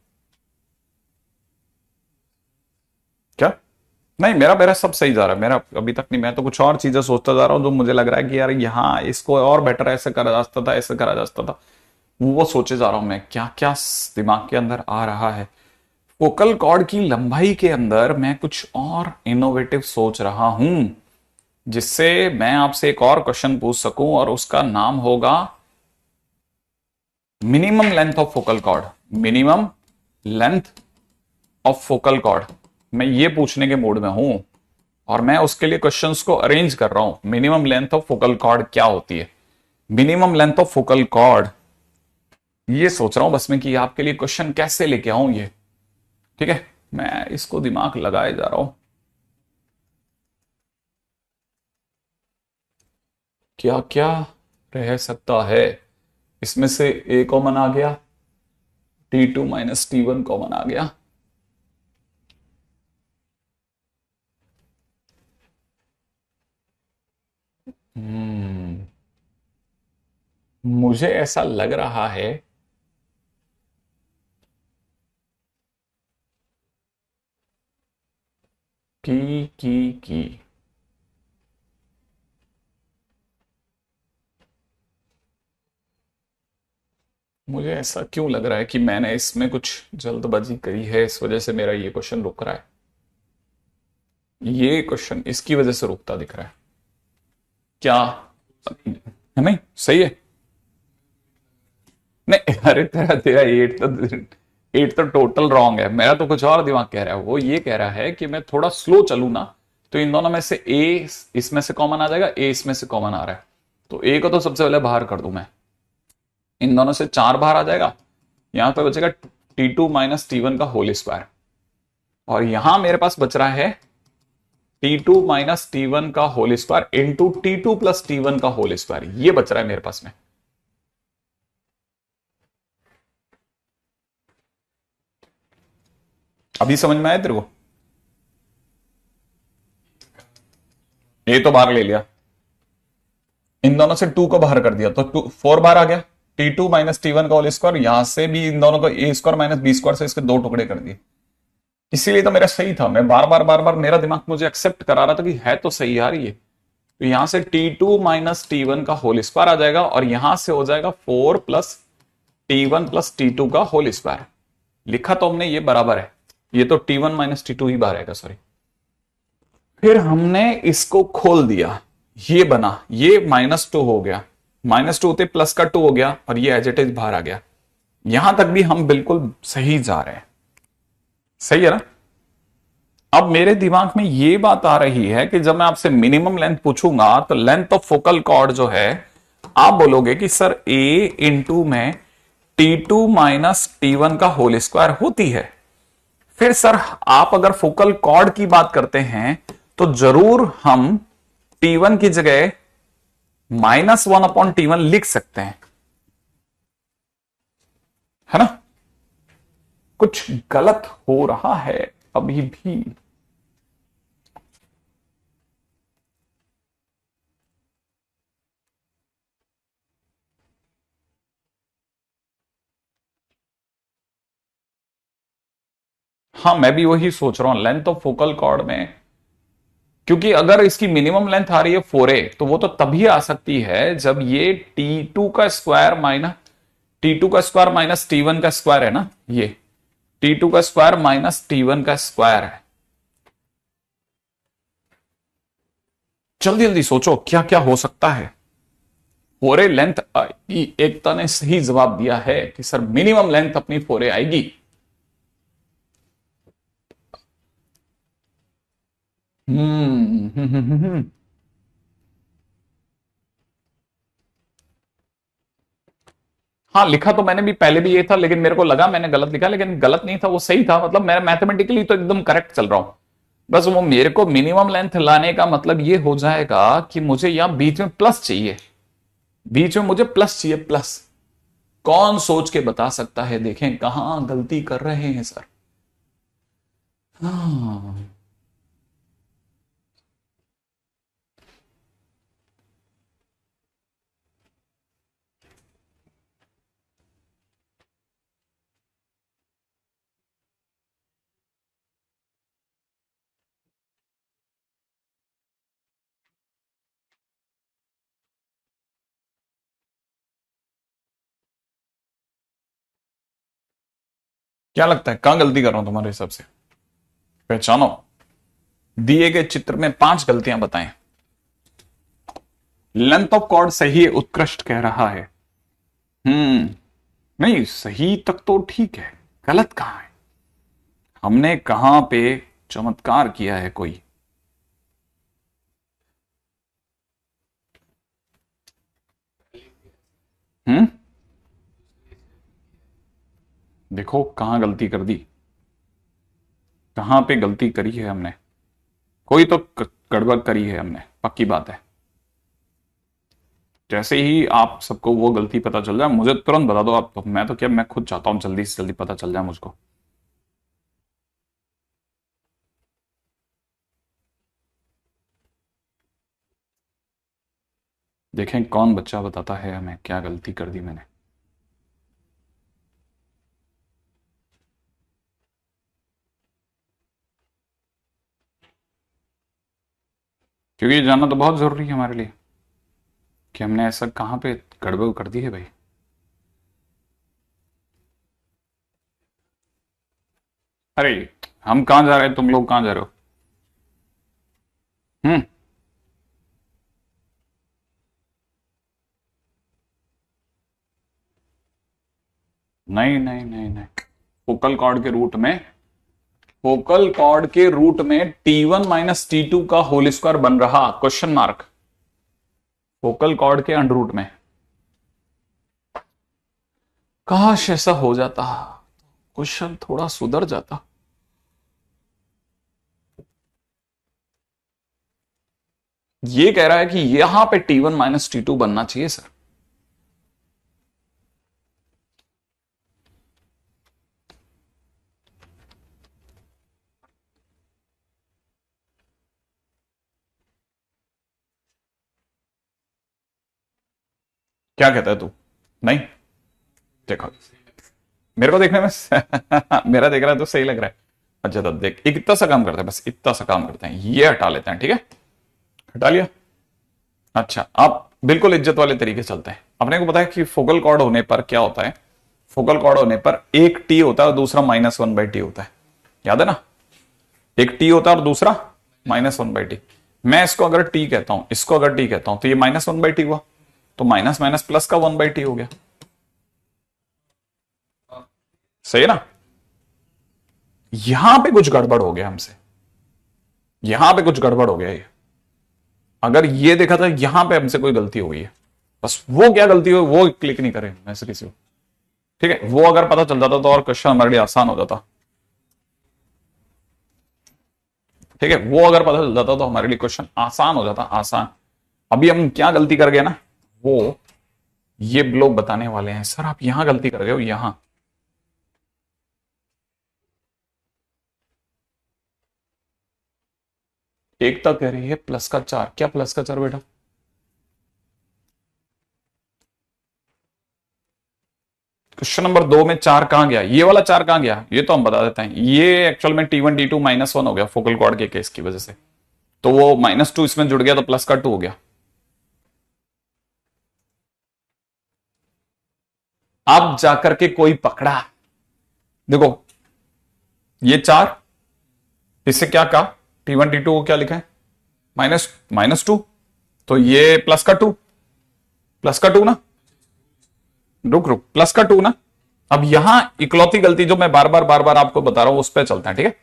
क्या? नहीं, मेरा मेरा सब सही जा रहा है मेरा अभी तक। नहीं, मैं तो कुछ और चीजें सोचता जा रहा हूँ जो मुझे लग रहा है कि यार यहाँ इसको और बेटर ऐसे करा जा सकता था, ऐसे करा जा सकता था। वो सोचे जा रहा हूं मैं क्या क्या दिमाग के अंदर आ रहा है। फोकल कॉर्ड की लंबाई के अंदर मैं कुछ और इनोवेटिव सोच रहा हूं, जिससे मैं आपसे एक और क्वेश्चन पूछ सकूं और उसका नाम होगा minimum length of focal cord. Minimum length of focal cord, मैं ये पूछने के मूड में हूं। और मैं उसके लिए क्वेश्चंस को अरेंज कर रहा हूं। Minimum length of focal cord क्या होती है? Minimum length of focal cord, ये सोच रहा हूं बस मैं कि आपके लिए क्वेश्चन कैसे लेके आऊं ये। ठीक है, मैं इसको दिमाग लगाए जा रहा हूं। क्या क्या रह सकता है इसमें से? ए कॉमन आ गया, t2 - t1 कॉमन आ गया। हम्म, मुझे ऐसा लग रहा है कि मुझे ऐसा क्यों लग रहा है कि मैंने इसमें कुछ जल्दबाजी करी है, इस वजह से मेरा ये क्वेश्चन रुक रहा है। ये क्वेश्चन इसकी वजह से रुकता दिख रहा है क्या? है नहीं सही है? नहीं अरे तेरा तेरा एट तो टोटल रॉन्ग है। मेरा तो कुछ और दिमाग कह रहा है। वो ये कह रहा है कि मैं थोड़ा स्लो चलूं ना, तो इन दोनों में से ए इसमें से कॉमन आ जाएगा, ए इसमें से कॉमन आ रहा है, तो ए को तो सबसे पहले बाहर कर दूं मैं। इन दोनों से 4 बाहर आ जाएगा, यहां पर बचेगा T2 माइनस T1 का होल स्क्वायर, और यहां मेरे पास बच रहा है T2 माइनस T1 का whole square into T2 plus T1 का होल स्क्वायर। ये बच रहा है मेरे पास में। अभी समझ में आया तेरे को? ए तो बाहर ले लिया, इन दोनों से 2 को बाहर कर दिया, तो 4 बाहर आ गया। T2 माइनस T1 का होल स्क्वायर, यहां से भी इन दोनों को ए स्क्वायर माइनस बी स्क्वायर से इसके 2 टुकड़े कर दिए। इसीलिए तो मेरा सही था। मैं बार बार मेरा दिमाग मुझे एक्सेप्ट करा रहा था कि है तो सही यार ये। तो यहां से T2 माइनस T1 का होल स्क्वायर आ जाएगा, और यहां से हो जाएगा 4 प्लस T1 प्लस T2 का होल स्क्वायर। लिखा तो हमने ये बराबर है, ये तो T1 माइनस T2 ही बाहर आएगा, सॉरी। फिर हमने इसको खोल दिया, ये बना, ये -2 हो गया, -2 होते प्लस का 2 हो गया, और ये एज इट इज बाहर आ गया। यहां तक भी हम बिल्कुल सही जा रहे हैं, सही है ना? अब मेरे दिमाग में ये बात आ रही है कि जब मैं आपसे मिनिमम लेंथ पूछूंगा, तो लेंथ ऑफ फोकल कॉर्ड जो है, आप बोलोगे कि सर a इंटू में T2 माइनस T1 का होल स्क्वायर होती है। फिर सर आप अगर फोकल कॉर्ड की बात करते हैं, तो जरूर हम T1 की जगह -1/T1 लिख सकते हैं, है ना? कुछ गलत हो रहा है अभी भी। हाँ, मैं भी वही सोच रहा हूं लेंथ ऑफ फोकल कॉर्ड में, क्योंकि अगर इसकी मिनिमम लेंथ आ रही है 4a, तो वो तो तभी आ सकती है जब ये T2 का स्क्वायर माइनस T1 का स्क्वायर है ना, ये T2 का स्क्वायर माइनस T1 का स्क्वायर है। जल्दी जल्दी सोचो क्या क्या हो सकता है। 4a लेंथ आएगी, एकता ने सही जवाब दिया है कि सर मिनिमम लेंथ अपनी 4a आएगी। हम्म। हाँ, लिखा तो मैंने भी पहले भी ये था, लेकिन मेरे को लगा मैंने गलत लिखा, लेकिन गलत नहीं था, वो सही था। मतलब मैं मैथमेटिकली तो एकदम करेक्ट चल रहा हूं। बस वो मेरे को मिनिमम लेंथ लाने का मतलब ये हो जाएगा कि मुझे यहां बीच में प्लस चाहिए, बीच में मुझे प्लस चाहिए, प्लस। कौन सोच के बता सकता है? देखें कहां गलती कर रहे हैं सर। हाँ, क्या लगता है कहां गलती कर रहा हूं तुम्हारे हिसाब से? पहचानो, दिए गए चित्र में 5 गलतियां बताएं। लेंथ ऑफ कॉर्ड सही है, उत्कृष्ट कह रहा है। हम्म। नहीं, सही तक तो ठीक है, गलत कहां है? हमने कहां पे चमत्कार किया है कोई? हम्म। देखो कहां गलती कर दी, कहां पे गलती करी है हमने। कोई तो गड़बड़ करी है हमने, पक्की बात है। जैसे ही आप सबको वो गलती पता चल जाए, मुझे तुरंत बता दो आप। तो मैं तो क्या, मैं खुद चाहता हूं जल्दी से जल्दी पता चल जाए मुझको। देखें कौन बच्चा बताता है हमें क्या गलती कर दी मैंने। क्योंकि ये जानना तो बहुत जरूरी है हमारे लिए कि हमने ऐसा कहां पे गड़बड़ कर दी है भाई। अरे हम कहां जा रहे हैं, तुम लोग कहां जा रहे हो? हम्म। नहीं नहीं नहीं नहीं, फोकल कॉर्ड के रूट में, फोकल कॉर्ड के रूट में T1 माइनस T2 का होल स्क्वायर बन रहा, क्वेश्चन मार्क। फोकल कॉर्ड के अंडर रूट में, काश ऐसा हो जाता, क्वेश्चन थोड़ा सुधर जाता। ये कह रहा है कि यहां पे T1 माइनस T2 बनना चाहिए सर। क्या कहता है तू? नहीं, देखो मेरे को देखने में मेरा देख रहा है तो सही लग रहा है। अच्छा तो देख, एक इतना सा काम करते हैं, बस इतना सा काम करते हैं, ये हटा लेते हैं, ठीक है? हटा लिया। अच्छा अब बिल्कुल इज्जत वाले तरीके से चलते हैं। अपने को पता है कि फोकल कॉर्ड होने पर क्या होता है, फोकल कॉर्ड होने पर एक टी होता है और दूसरा -1/t होता है, याद है ना? एक टी होता है और दूसरा -1/t। मैं इसको अगर टी कहता हूं, इसको अगर टी कहता हूं, तो ये -1/t हुआ, तो माइनस माइनस प्लस का 1/t हो गया। सही है ना? यहां पे कुछ गड़बड़ हो गया हमसे, यहां पे कुछ गड़बड़ हो गया। ये अगर ये देखा था यहां पे हमसे कोई गलती हो गई है, बस वो क्या गलती हुई वो क्लिक नहीं करे मैं से किसी को, ठीक है? वो अगर पता चल जाता तो और क्वेश्चन हमारे लिए आसान हो जाता, ठीक है? वो अगर पता चल जाता तो हमारे लिए क्वेश्चन आसान हो जाता, आसान। अभी हम क्या गलती कर गए ना, वो ये लोग बताने वाले हैं सर आप यहां गलती कर गए हो, यहां। एकता कह रही है +4, क्या +4 बेटा? क्वेश्चन नंबर 2 में 4 कहां गया, ये वाला 4 कहां गया, ये तो हम बता देते हैं। ये एक्चुअल में T1 T2 -1 हो गया फोकल कॉर्ड के केस की वजह से, तो वो -2 इसमें जुड़ गया तो +2 हो गया। अब जाकर के कोई पकड़ा, देखो ये 4, इससे क्या कहा, T1 T2 को क्या लिखा है, -2, तो ये +2, +2 ना, रुक रुक, +2 ना। अब यहां इकलौती गलती जो मैं बार बार आपको बता रहा हूं उस पर चलते हैं, ठीक है?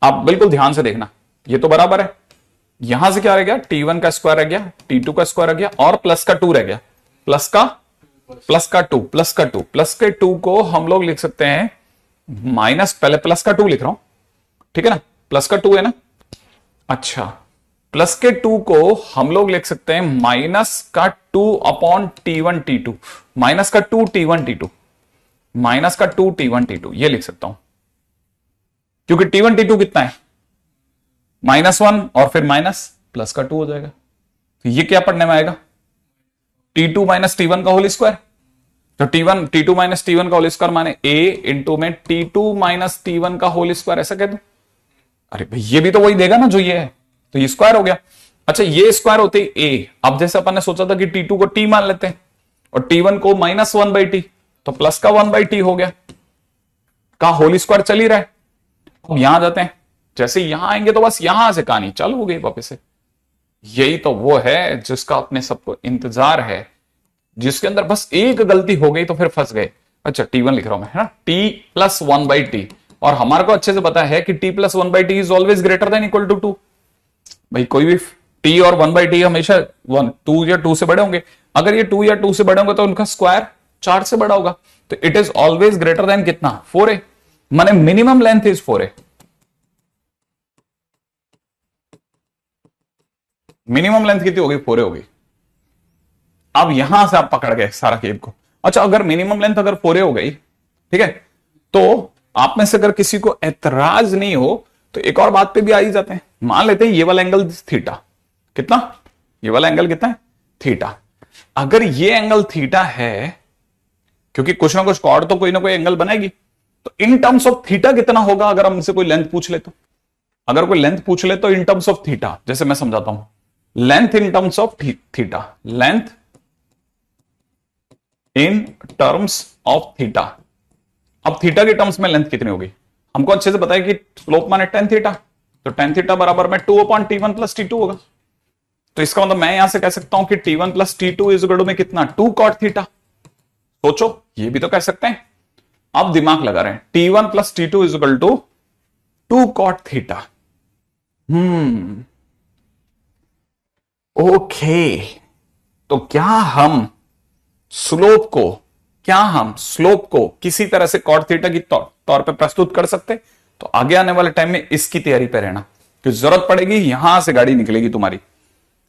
आप बिल्कुल ध्यान से देखना, ये तो बराबर है, यहां से क्या रह गया, T1 का स्क्वायर रह गया, T2 का स्क्वायर रह गया और +2 रह गया, +2 +2 को हम लोग लिख सकते हैं माइनस, पहले +2 लिख रहा हूं, ठीक है ना? +2 है ना? अच्छा, +2 को हम लोग लिख सकते हैं -2/T1 T2, -2T1 T2, -2T1 T2, ये लिख सकता हूं, क्योंकि T1 T2 कितना है, -1 और फिर +2 हो जाएगा। तो ये क्या पढ़ने में आएगा, T2 माइनस T1 का होल स्क्वायर। तो T2 माइनस T1 का होल स्क्वायर माने A इंटू में T2 माइनस T1 का होल स्क्वायर, ऐसा कह दो। अरे भाई ये भी तो वही देगा ना जो ये है, तो ये स्क्वायर हो गया। अच्छा ये स्क्वायर होते ही A, अब जैसे अपन ने सोचा था कि T2 को T मान लेते हैं और T1 को -1/T, तो प्लस का 1/T हो गया, का होल स्क्वायर चल ही रहा है। अब यहां जाते हैं, जैसे यहां आएंगे तो बस यहां से कहानी चालू हो गई वापस से। यही तो वो है जिसका अपने सबको इंतजार है, जिसके अंदर बस एक गलती हो गई तो फिर फंस गए। अच्छा T1 लिख रहा हूं मैं, है ना, T+1/T, और हमारे को अच्छे से पता है कि T+1/T is always greater than equal to 2। भाई कोई भी T और 1/T हमेशा 2 या 2 से बड़े होंगे, अगर ये 2 या 2 से बड़े होंगे तो उनका स्क्वायर 4 से बड़ा होगा, तो it is always greater then कितना, 4a, माने minimum length is 4a, minimum length कितनी होगी, 4a होगी। अब यहां से आप पकड़ गए सारा खेब को। अच्छा अगर मिनिमम लेंथ अगर 4a हो गई, ठीक है, तो आप में से अगर किसी को एतराज नहीं हो तो एक और बात पे भी आ ही जाते हैं। मान लेते हैं ये वाला एंगल थीटा, कितना, ये वाला एंगल कितना है, थीटा। अगर ये एंगल थीटा है, क्योंकि कुछ ना कुछ कॉर्ड तो कोई ना कोई एंगल बनाएगी, तो इन टर्म्स ऑफ थीटा कितना होगा, अगर हमसे कोई लेंथ पूछ ले तो, अगर कोई लेंथ पूछ ले तो इन टर्म्स ऑफ थीटा, जैसे मैं समझाता हूं, length in terms of theta, length in terms of theta. अब थीटा के टर्म्स में लेंथ कितनी होगी, हमको अच्छे से पता है कि स्लोप माने tan थीटा, तो tan थीटा बराबर में 2/T1 प्लस T2 होगा। तो इसका मतलब मैं यहां से कह सकता हूं कि T1 plus T2 is equal to में कितना 2 cot थीटा। सोचो, ये भी तो कह सकते हैं। अब दिमाग लगा रहे हैं, T1 plus T2 is equal to 2 cot थीटा। ओके, तो क्या हम स्लोप को किसी तरह से कॉट थीटा की तौर पे प्रस्तुत कर सकते? तो आगे आने वाले टाइम में इसकी तैयारी पे रहना, कि जरूरत पड़ेगी यहां से गाड़ी निकलेगी तुम्हारी,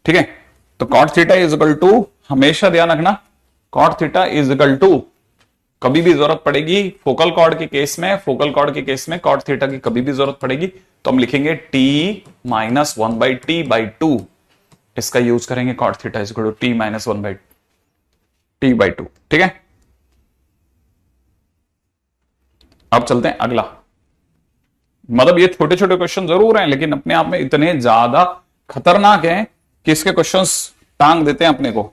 ठीक है। तो cot theta is equal to, हमेशा ध्यान रखना, cot theta is equal to, कभी भी जरूरत पड़ेगी फोकल कॉर्ड के केस में कॉट थीटा की कभी भी जरूरत पड़ेगी तो हम लिखेंगे t माइनस 1/t/2, इसका यूज करेंगे cot theta is equal to t minus 1/t/2, ठीक है। अब चलते हैं अगला। मतलब ये छोटे छोटे क्वेश्चन जरूर हैं, लेकिन अपने आप में इतने ज्यादा खतरनाक हैं कि इसके क्वेश्चंस टांग देते हैं अपने को,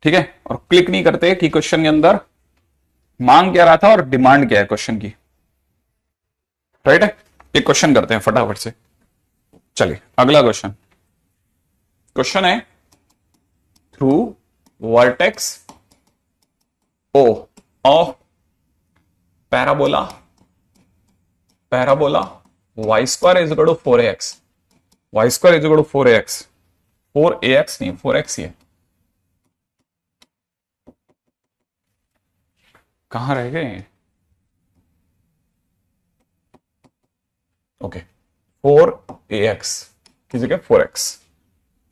ठीक है, और क्लिक नहीं करते कि क्वेश्चन के अंदर मांग क्या रहा था और डिमांड क्या है क्वेश्चन की, राइट है। एक क्वेश्चन करते हैं फटाफट से, चलिए अगला क्वेश्चन है, through vertex O of parabola y square is equal to 4ax, y square is equal to 4ax नहीं 4x ही है, कहां रह गए? ओके, 4ax की जगह 4x,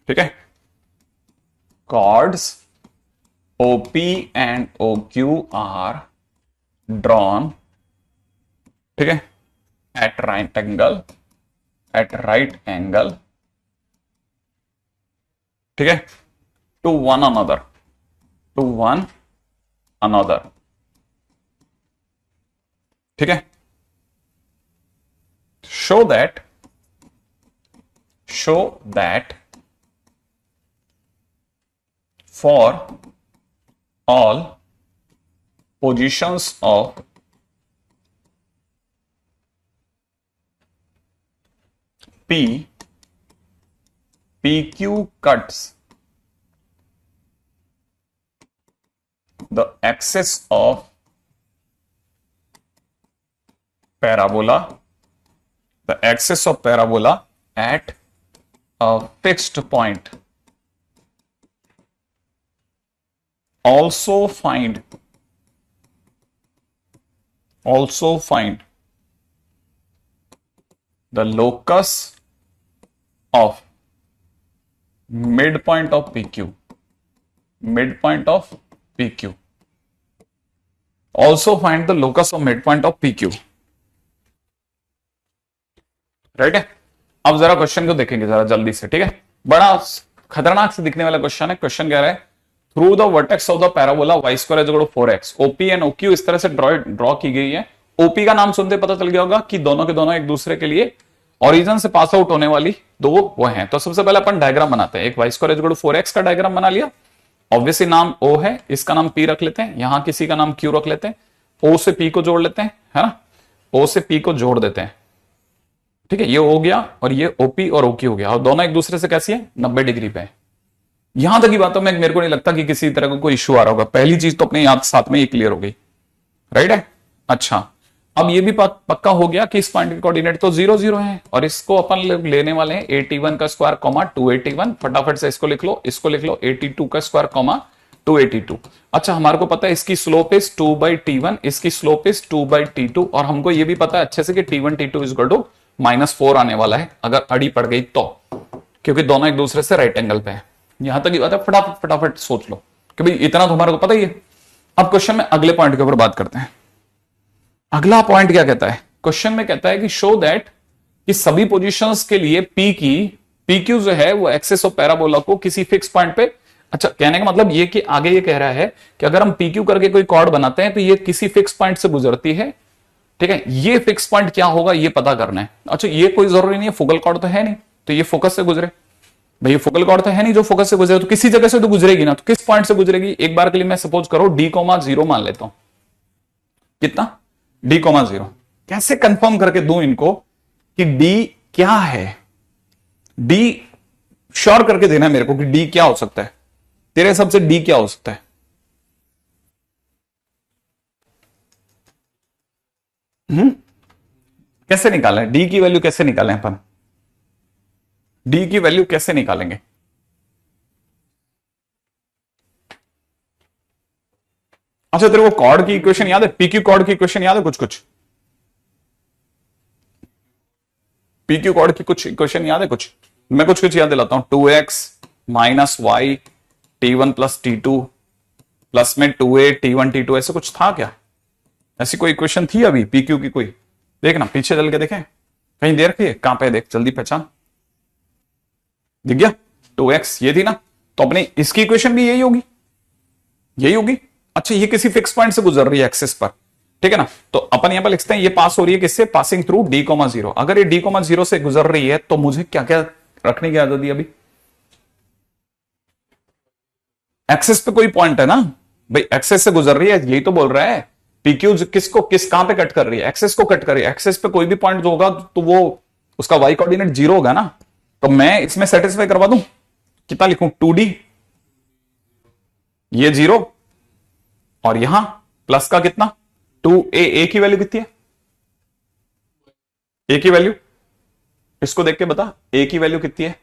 ठीक है। Chords OP and OQ are drawn, ठीक है, at right angle, ठीक है, to one another, ठीक है। show that for all positions of PQ cuts the axis of parabola at a fixed point. Also find the locus of midpoint of PQ. Also find the locus of midpoint of PQ. Right है। अब जरा क्वेश्चन को देखेंगे जरा जल्दी से, ठीक है। बड़ा खतरनाक से दिखने वाला क्वेश्चन है। क्वेश्चन कह रहा है, through the vertex of the parabola y square is equal to 4x, OP and OQ इस तरह से ड्रॉ की गई है। OP का नाम सुनते पता चल गया होगा कि दोनों के दोनों एक दूसरे के लिए ओरिजिन से पास आउट होने वाली दो वो हैं। तो सबसे पहले अपन डायग्राम बनाते हैं। एक y square is equal to 4x का डायग्राम बना लिया। ऑब्वियसली नाम O है, इसका नाम P रख लेते हैं, यहां किसी का नाम Q रख लेते हैं, O से P को जोड़ लेते हैं, है ना, O से P को जोड़ देते हैं, ठीक है। ये हो गया और ये OP और OQ हो गया, और दोनों एक दूसरे से कैसी है, 90 डिग्री पे है। यहां तक की बातों में मेरे को नहीं लगता कि किसी तरह का कोई इश्यू आ रहा होगा। पहली चीज तो अपने याद साथ में ही क्लियर हो गई, राइट है। अच्छा, अब ये भी पक्का हो गया कि इस पॉइंट के कोऑर्डिनेट तो 0 0 है, और इसको अपन लेने वाले हैं 81 का स्क्वायर कॉमा 281। फटाफट से इसको लिख लो 82 का स्क्वायर कॉमा 282। अच्छा, हमारे को पता है इसकी स्लोप इज 2/T1, इसकी स्लोप इज 2/T2, और हमको ये भी पता है अच्छे से कि T1 T2 is equal to -4 आने वाला है अगर अड़ी पड़ गई तो, क्योंकि दोनों एक दूसरे से राइट एंगल पे है। यहां तक की बात है, फटाफट सोच लो कि भाई इतना तो हमारे को पता ही है। अब क्वेश्चन में अगले पॉइंट के ऊपर बात करते हैं। अगला पॉइंट क्या कहता है, क्वेश्चन में कहता है कि शो दैट कि सभी पोजीशंस के लिए PQ जो है वो एक्सिस ऑफ पैराबोला को किसी फिक्स पॉइंट पे, अच्छा कहने का मतलब ये कि आगे ये कह रहा है कि अगर हम PQ करके कोई कॉर्ड बनाते हैं तो ये किसी फिक्स पॉइंट से गुजरती है, ठीक है। ये फिक्स पॉइंट क्या होगा ये पता करना है। अच्छा, ये कोई जरूरी नहीं है, फोकल कॉर्ड तो है नहीं तो ये फोकस से गुजरे, भाई फोकल कॉर्ड तो है नहीं जो फोकस से गुजरे, तो किसी जगह से तो गुजरेगी ना, तो किस पॉइंट से गुजरेगी। एक बार के लिए मैं सपोज करो D, 0 मान लेता हूं, कितना D, 0, कैसे कंफर्म करके दूं इनको कि डी क्या है? डी श्योर करके देना है मेरे को कि डी क्या हो सकता है। तेरे हिसाब से डी क्या हो सकता है? कैसे निकालें डी की वैल्यू? कैसे निकालें अपन डी की वैल्यू? कैसे निकालेंगे? अच्छा, तेरे को कॉर्ड की इक्वेशन याद है? पीक्यू कॉर्ड की इक्वेशन याद है? कुछ कुछ पीक्यू कॉर्ड की कुछ इक्वेशन याद है? कुछ मैं कुछ कुछ याद दिलाता हूं। 2x minus Y T1 plus T2 plus में 2a T1 T2, ऐसे कुछ था क्या? ऐसी कोई इक्वेशन थी अभी पीक्यू की? कोई देखना, पीछे चल के देखें, कहीं दे रखी है? कहां पे? देख जल्दी, पहचान। दिख गया? 2x ये थी ना, तो अपने इसकी इक्वेशन भी यही होगी, यही होगी। अच्छा, ये किसी फिक्स पॉइंट से गुजर रही है एक्सिस पर, ठीक है ना, तो अपन यहां पर लिखते हैं ये पास हो रही है किससे? Passing through d,0। अगर ये d,0 से गुजर रही है तो मुझे क्या क्या रखने की आदत है अभी? एक्सेस पे कोई पॉइंट है ना भाई, एक्सेस से गुजर रही है, यही तो बोल रहा है। पीक्यू किसको किस कहां पे कट कर रही है? एक्सेस को कट कर रही है। एक्सेस पे कोई भी पॉइंट जो होगा तो वो उसका वाई कोऑर्डिनेट 0 होगा ना, तो मैं इसमें सेटिस्फाई करवा दूं। कितना लिखूं? 2d, ये 0 और यहां प्लस का कितना? 2a। a की वैल्यू कितनी है? a की वैल्यू इसको देख के बता, a की वैल्यू कितनी है?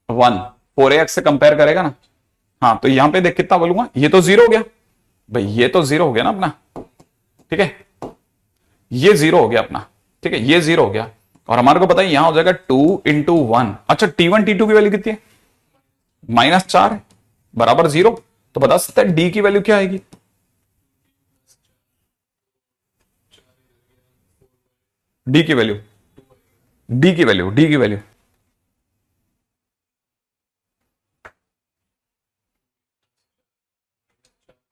1। 4ax से कंपेयर करेगा ना, हाँ, तो यहां पे देख कितना बोलूंगा, ये तो 0 हो गया भाई, ये तो 0 हो गया ना अपना, ठीक है, ये 0 हो गया अपना, ठीक है, ये 0 हो गया। और हमारे को पता है यहां हो जाएगा 2 इंटू 1। अच्छा, T1 T2 की वैल्यू कितनी है? -4 बराबर 0, तो बता सकता है डी की वैल्यू क्या आएगी? डी की वैल्यू, डी की वैल्यू, डी की वैल्यू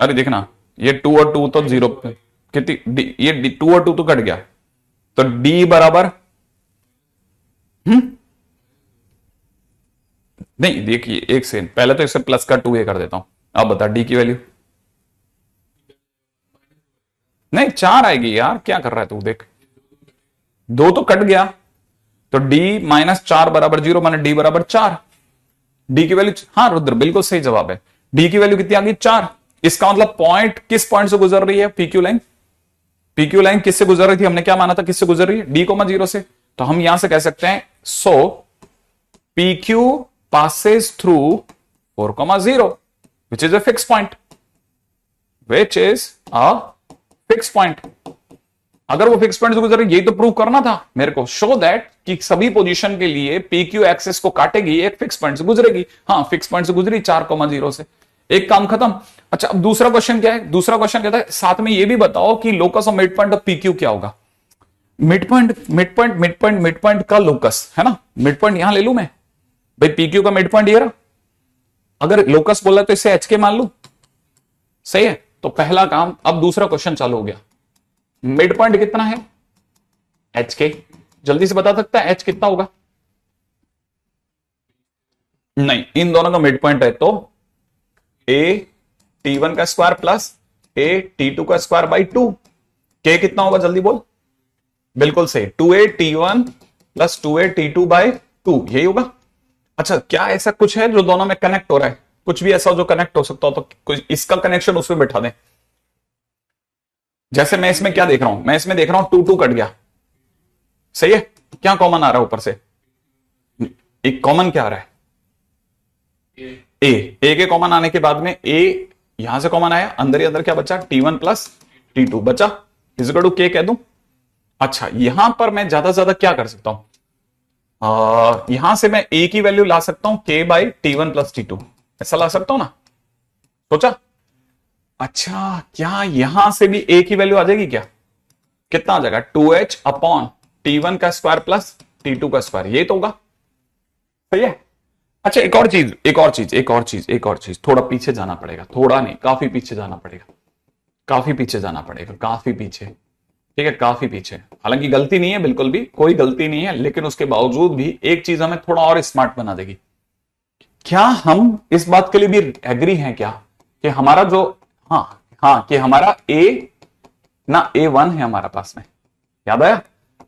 अरे देखना, ये 2 और 2 तो 0 कितनी, ये 2 और 2 तो कट गया, तो डी बराबर नहीं, देखिए एक सेकंड, पहले तो इसे प्लस का 2a कर देता हूं। अब बता डी की वैल्यू। नहीं, 4 आएगी यार, क्या कर रहा है तू? देख 2 तो कट गया, तो d -4 बराबर 0, माने d बराबर 4। डी की वैल्यू, हाँ रुद्र बिल्कुल सही जवाब है। डी की वैल्यू कितनी आ गई? 4। इसका मतलब पॉइंट किस पॉइंट से गुजर रही है? PQ line. पीक्यू लाइन किससे गुजर रही थी? हमने क्या माना था किससे गुजर रही है? d,0 से। तो हम यहां से कह सकते हैं सो PQ passes through 4,0, which is a fixed point, which is a fixed point। अगर वो फिक्स पॉइंट से गुजर रही, यही तो प्रूव करना था मेरे को, शो दैट कि सभी पोजीशन के लिए PQ एक्सेस को काटेगी, एक फिक्स पॉइंट से गुजरेगी। हाँ, फिक्स पॉइंट से गुजरी 4,0 से, एक काम खत्म। अच्छा, अब दूसरा क्वेश्चन क्या है? दूसरा क्वेश्चन कहता है साथ में ये भी बताओ कि लोकस और मिड पॉइंट ऑफ PQ क्या होगा? Mid point, mid point, mid point, mid point का लोकस है ना, मिड पॉइंट यहां ले लू मैं भाई, PQ का मिड पॉइंट ये रहा। अगर लोकस बोला तो इसे HK मान लू, सही है। तो पहला काम, अब दूसरा क्वेश्चन चालू हो गया। मिड पॉइंट कितना है? HK। जल्दी से बता सकता है H कितना होगा? नहीं, इन दोनों का मिड पॉइंट है तो A T1 का स्क्वायर प्लस A T2 का स्क्वायर बाई 2। K कितना होगा? जल्दी बोल। बिल्कुल सही, 2A T1 plus 2A T2 by 2, यही होगा। अच्छा, क्या ऐसा कुछ है जो दोनों में कनेक्ट हो रहा है? कुछ भी ऐसा जो कनेक्ट हो सकता हो तो कुछ इसका कनेक्शन उसमें बैठा दें। जैसे मैं इसमें क्या देख रहा हूं? मैं इसमें देख रहा हूं 2 2 कट गया, सही है। क्या कॉमन आ रहा है ऊपर से? एक कॉमन क्या आ रहा है? ए के कॉमन आने के बाद में ए यहां से कॉमन आया, अंदर ही अंदर क्या बचा? T1 प्लस T2 बचा, इजिकल टू K कह दूं। अच्छा, यहां पर मैं ज्यादा से ज्यादा क्या कर सकता हूं? यहां से मैं A की वैल्यू ला सकता हूं K by T1 plus T2, ऐसा ला सकता हूं ना? सोचा? अच्छा, क्या यहां से भी A की वैल्यू आ जाएगी क्या? कितना आ जाएगा? 2H अपॉन T1 का स्क्वायर प्लस T2 का स्क्वायर, ये तो होगा, सही है। अच्छा, एक और चीज, एक और चीज, एक और चीज, एक और चीज, थोड़ा पीछे जाना पड़ेगा, थोड़ा नहीं काफी पीछे जाना पड़ेगा, काफी पीछे जाना पड़ेगा, काफी पीछे, ठीक है, काफी पीछे। हालांकि गलती नहीं है, बिल्कुल भी कोई गलती नहीं है, लेकिन उसके बावजूद भी एक चीज हमें थोड़ा और स्मार्ट बना देगी। क्या हम इस बात के लिए भी एग्री हैं क्या कि हमारा जो, हाँ हाँ, कि हमारा A ना A1 है हमारा पास में, याद आया?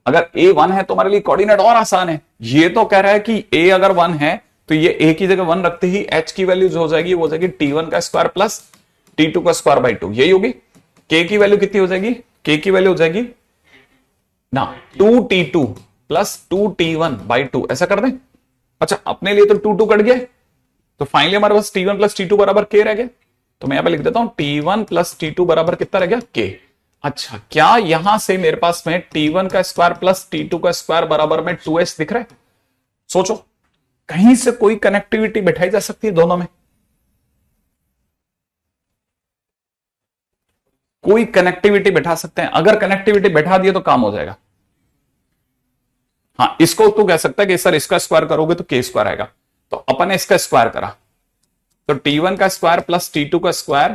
अगर a 1 है तो हमारे लिए कोऑर्डिनेट और आसान है। ये तो कह रहा है कि a अगर 1 है तो ये a की जगह 1 रखते ही h की वैल्यू जो हो जाएगी वो हो जाएगी t1 का स्क्वायर प्लस t2 का स्क्वायर बाई 2। यही होगी। k की वैल्यू कितनी हो जाएगी? k की वैल्यू हो जाएगी ना 2t2 प्लस 2t1 बाई 2। ऐसा कर दें? अच्छा, अपने लिए तो 2 कट गया, तो फाइनली हमारे पास t1 प्लस t2 बराबर k रह गया। तो मैं यहां पे लिख देता हूं t1 प्लस t2 बराबर कितना रह गया? k। अच्छा, क्या यहां से मेरे पास में t1 का स्क्वायर प्लस t2 का स्क्वायर बराबर में 2h दिख रहा है? सोचो, कहीं से कोई कनेक्टिविटी बैठाई जा सकती है दोनों में? कोई कनेक्टिविटी बैठा सकते हैं? अगर कनेक्टिविटी बैठा दिए तो काम हो जाएगा। हाँ, इसको तो कह सकता है कि सर इसका स्क्वायर करोगे तो के स्क्वायर आएगा, तो अपन ने इसका स्क्वायर करा तो t1 का स्क्वायर प्लस t2 का स्क्वायर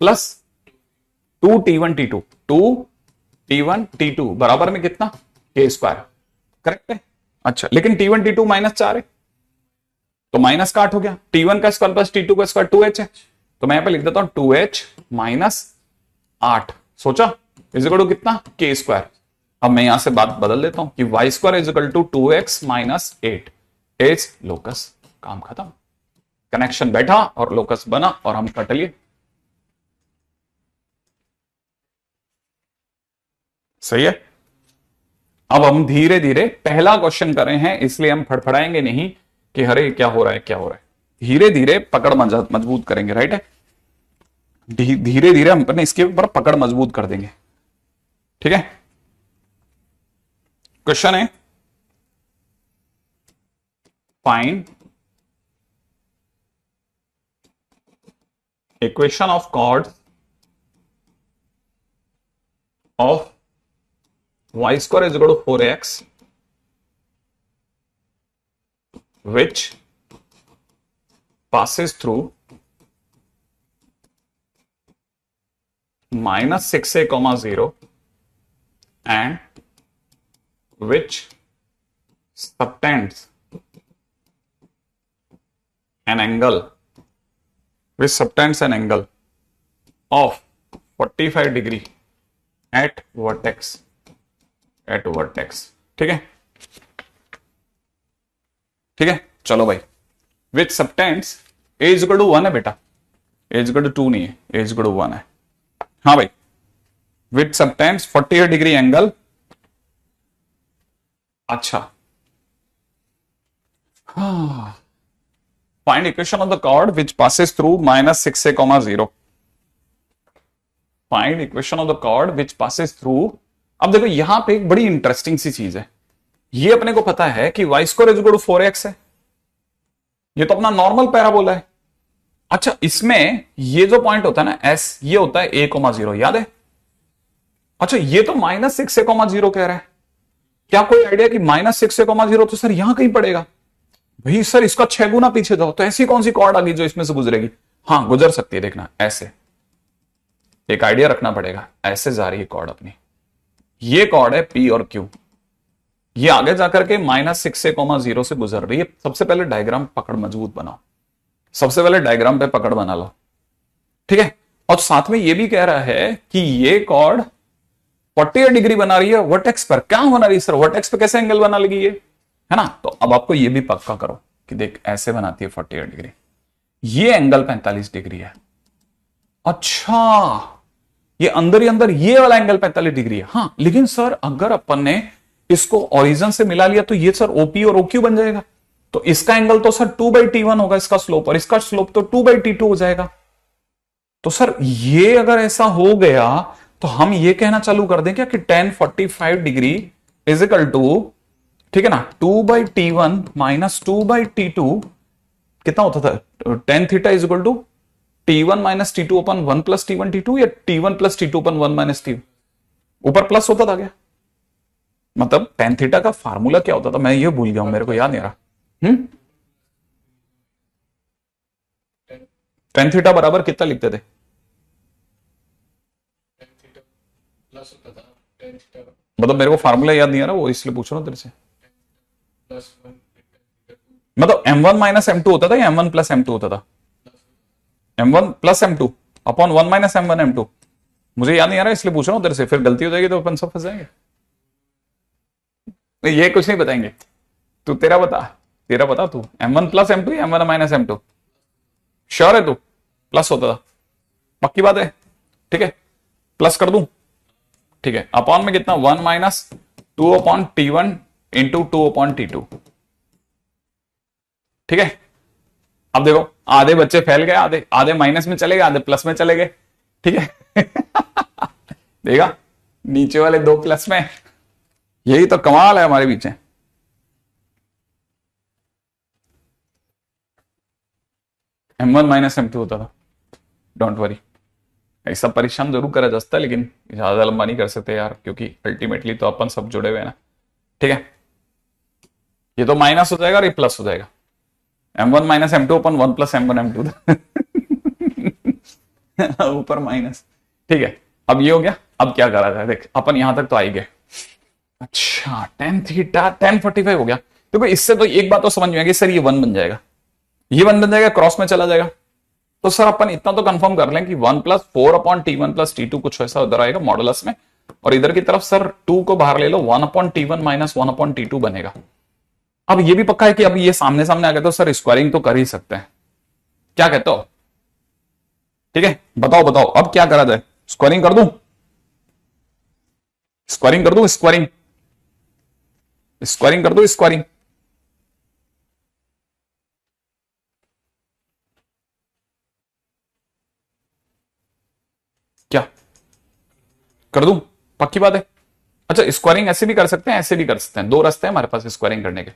प्लस 2t1 t2 बराबर में कितना? के स्क्वायर। करेक्ट है? अच्छा, लेकिन t1 t2 माइनस 4 है तो माइनस का 8 हो गया। t1 का स्क्वायर प्लस t2 का स्क्वायर 2h है, तो मैं यहां पे लिख देता हूं 2h माइनस 8। सोचा इज इक्वल टू कितना? के स्क्वायर। अब मैं यहां से बात बदल देता हूं कि Y square is equal to 2x minus 8 is locus. काम खत्म, कनेक्शन बैठा और लोकस बना और हम कट लिए। सही है। अब हम धीरे धीरे पहला क्वेश्चन कर रहे हैं, इसलिए हम फड़फड़ाएंगे नहीं कि अरे क्या हो रहा है क्या हो रहा है। धीरे धीरे पकड़ मजबूत करेंगे। राइट है? धीरे धीरे हम अपने इसके ऊपर पकड़ मजबूत कर देंगे। ठीक है? क्वेश्चन है find equation of chord of y square is equal to 4x which passes through minus 6a comma 0 and which subtends an angle of 45 degree at vertex। ठीक है? ठीक है, चलो भाई। Which subtends a is equal to 1 है बेटा, a इज इक्वल टू 2 नहीं है, a इज इक्वल टू 1 है। हाँ भाई, विच सबटेंस 48 डिग्री एंगल। अच्छा, find equation of the chord which passes through minus 6a comma 0। Find equation of the chord which passes through. अब देखो यहां पे एक बड़ी इंटरेस्टिंग सी चीज है। ये अपने को पता है कि y square is equal to 4x है, ये तो अपना नॉर्मल पैराबोला है। अच्छा, इसमें ये जो पॉइंट होता है ना s, ये होता है a,0, याद है? अच्छा, ये तो माइनस 6a,0 कह रहा है। क्या कोई आइडिया कि माइनस 6a,0 तो सर यहां कहीं पड़ेगा? भाई सर इसका 6 गुना पीछे जाओ, तो ऐसी कौन सी कॉर्ड आ गई जो इसमें से गुजरेगी? हाँ, गुजर सकती है। देखना, ऐसे एक आइडिया रखना पड़ेगा। ऐसे जा रही है कॉर्ड अपनी, ये कॉर्ड है P और Q, ये आगे जाकर के माइनस 6a,0 से गुजर रही है। सबसे पहले डायग्राम पकड़ मजबूत बनाओ, सबसे पहले डायग्राम पे पकड़ बना लो। ठीक है? और साथ में ये भी कह रहा है कि ये कॉर्ड 48 डिग्री बना रही है वर्टेक्स पर। क्या बना रही है सर? वर्टेक्स पे कैसे एंगल बना लेगी ये, है ना? तो अब आपको ये भी पक्का करो कि देख ऐसे बनाती है 48 डिग्री, ये एंगल 45 डिग्री है। अच्छा, ये अंदर ही अंदर ये वाला एंगल 45 डिग्री है। हाँ, लेकिन सर अगर अपन ने इसको ओरिजिन से मिला लिया तो ये सर OP और OQ बन जाएगा, तो इसका एंगल तो सर 2/T1 होगा इसका स्लोप, और इसका स्लोप तो 2/T2 हो जाएगा। तो सर ये अगर ऐसा हो गया तो हम ये कहना चालू कर दें क्या कि tan 45 degree is equal to, ठीक है ना, 2/T1 माइनस 2/T2 कितना होता था? tan theta is equal to T1 minus T2 upon 1 plus T1 T2 या T1 plus T2 upon 1 minus T, ऊपर प्लस होता था क्या? मतलब tan थीटा का फार्मूला क्या होता था? मैं ये भूल गया हूं, मेरे को याद नहीं रहा। tan थीटा बराबर कितना लिखते थे? मतलब मेरे को फार्मूला याद नहीं आ रहा, वो इसलिए पूछ रहा हूं तेरे से। मतलब m1 माइनस m2 होता था या m1 प्लस m2 होता था? m1 plus m2 upon 1 minus m1 m2। मुझे याद नहीं आ रहा इसलिए पूछ रहा हूं तेरे से, फिर गलती हो जाएगी तो अपन सब फंस जाएंगे। ये कुछ नहीं बताएंगे। तू तेरा बता, तेरा बता तू। M1 प्लस M2 या M1 माइनस M2? श्योर है तू? प्लस होता था, पक्की बात है? ठीक है, प्लस कर दूं? ठीक है, अपॉन में कितना, 1 minus 2 upon T1 into 2 upon T2। ठीक है, अब देखो आधे बच्चे फैल गए, आधे आधे माइनस में चले गए, आधे प्लस में चले गए। ठीक है देखा, नीचे वाले दो प्लस में। यही तो कमाल है हमारे बीच में। M1 माइनस M2 होता था, डोंट वरी। ऐसा परेशान जरूर करा जाता है, लेकिन ज्यादा लंबा नहीं कर सकते यार, क्योंकि अल्टीमेटली तो अपन सब जुड़े हुए हैं ना। ठीक है, ये तो माइनस हो जाएगा और ये प्लस हो जाएगा। M1 माइनस M2 अपन 1 प्लस M1 M2 ऊपर माइनस। ठीक है, अब ये हो गया। अब क्या करा जाए, देख अपन यहां तक तो आ ही गए। अच्छा, tan थीटा tan 45 हो गया। देखो इससे तो एक बात तो समझ में आ गई सर, ये 1 बन जाएगा, ये 1 बन जाएगा, क्रॉस में चला जाएगा। तो सर अपन इतना तो कंफर्म कर लें कि 1 plus 4 upon T1 plus T2 कुछ ऐसा उधर आएगा मॉडुलस में, और इधर की तरफ सर 2 को बाहर ले लो, 1 upon T1 minus 1 upon T2 बनेगा। अब ये भी पक्का है कि अब ये सामने सामने आ गया तो सर स्क्वायरिंग तो कर ही सकते हैं। क्या कहते हो? ठीक है, बताओ बताओ अब क्या करा जाए? स्क्वायरिंग कर दूं? स्क्वायरिंग कर दूं? स्क्वायरिंग, स्क्वायरिंग कर दूं? स्क्वायरिंग क्या कर दूं? पक्की बात है? अच्छा, स्क्वायरिंग ऐसे भी कर सकते हैं, ऐसे भी कर सकते हैं, दो रास्ते हैं हमारे पास स्क्वायरिंग करने के।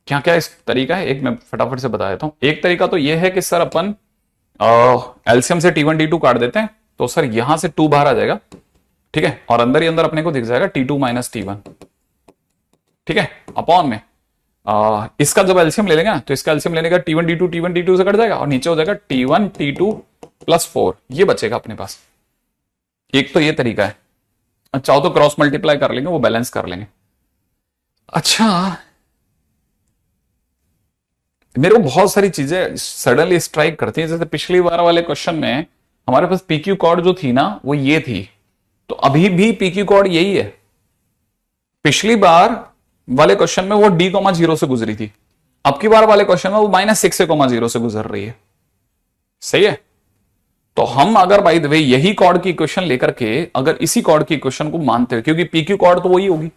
क्या क्या इस तरीका है, एक मैं फटाफट से बता देता हूं। एक तरीका तो ये है कि सर अपन एलसीएम से T1 T2 काट देते हैं, तो सर यहां से 2 बाहर आ जाएगा। ठीक है, और अंदर ही अंदर अपने को दिख जाएगा T2 माइनस T1। ठीक है, अपॉन में इसका जब एलसीएम ले लेंगे ना, तो इसका एलसीएम लेने का T1 T2 से कट जाएगा, और नीचे हो जाएगा T1 T2 प्लस 4, ये बचेगा अपने पास। एक तो ये तरीका है। चाहो तो क्रॉस मल्टीप्लाई कर लेंगे, वो बैलेंस कर लेंगे। अच्छा, मेरे को बहुत सारी चीजें सडनली स्ट्राइक करती हैं, जैसे पिछली बार वाले क्वेश्चन में हमारे पास पीक्यू कॉर्ड जो थी ना, वो ये थी, तो अभी भी पीक्यू कॉर्ड यही है। पिछली बार वाले क्वेश्चन में वो D,0 से गुजरी थी, अब की बार वाले क्वेश्चन में वो -6 से 0 से गुजर रही है। सही है? तो हम अगर बाय द वे यही कॉर्ड की इक्वेशन लेकर के अगर इसी कॉर्ड की इक्वेशन को मानते हो, क्योंकि पीक्यू कॉर्ड तो वही होगी,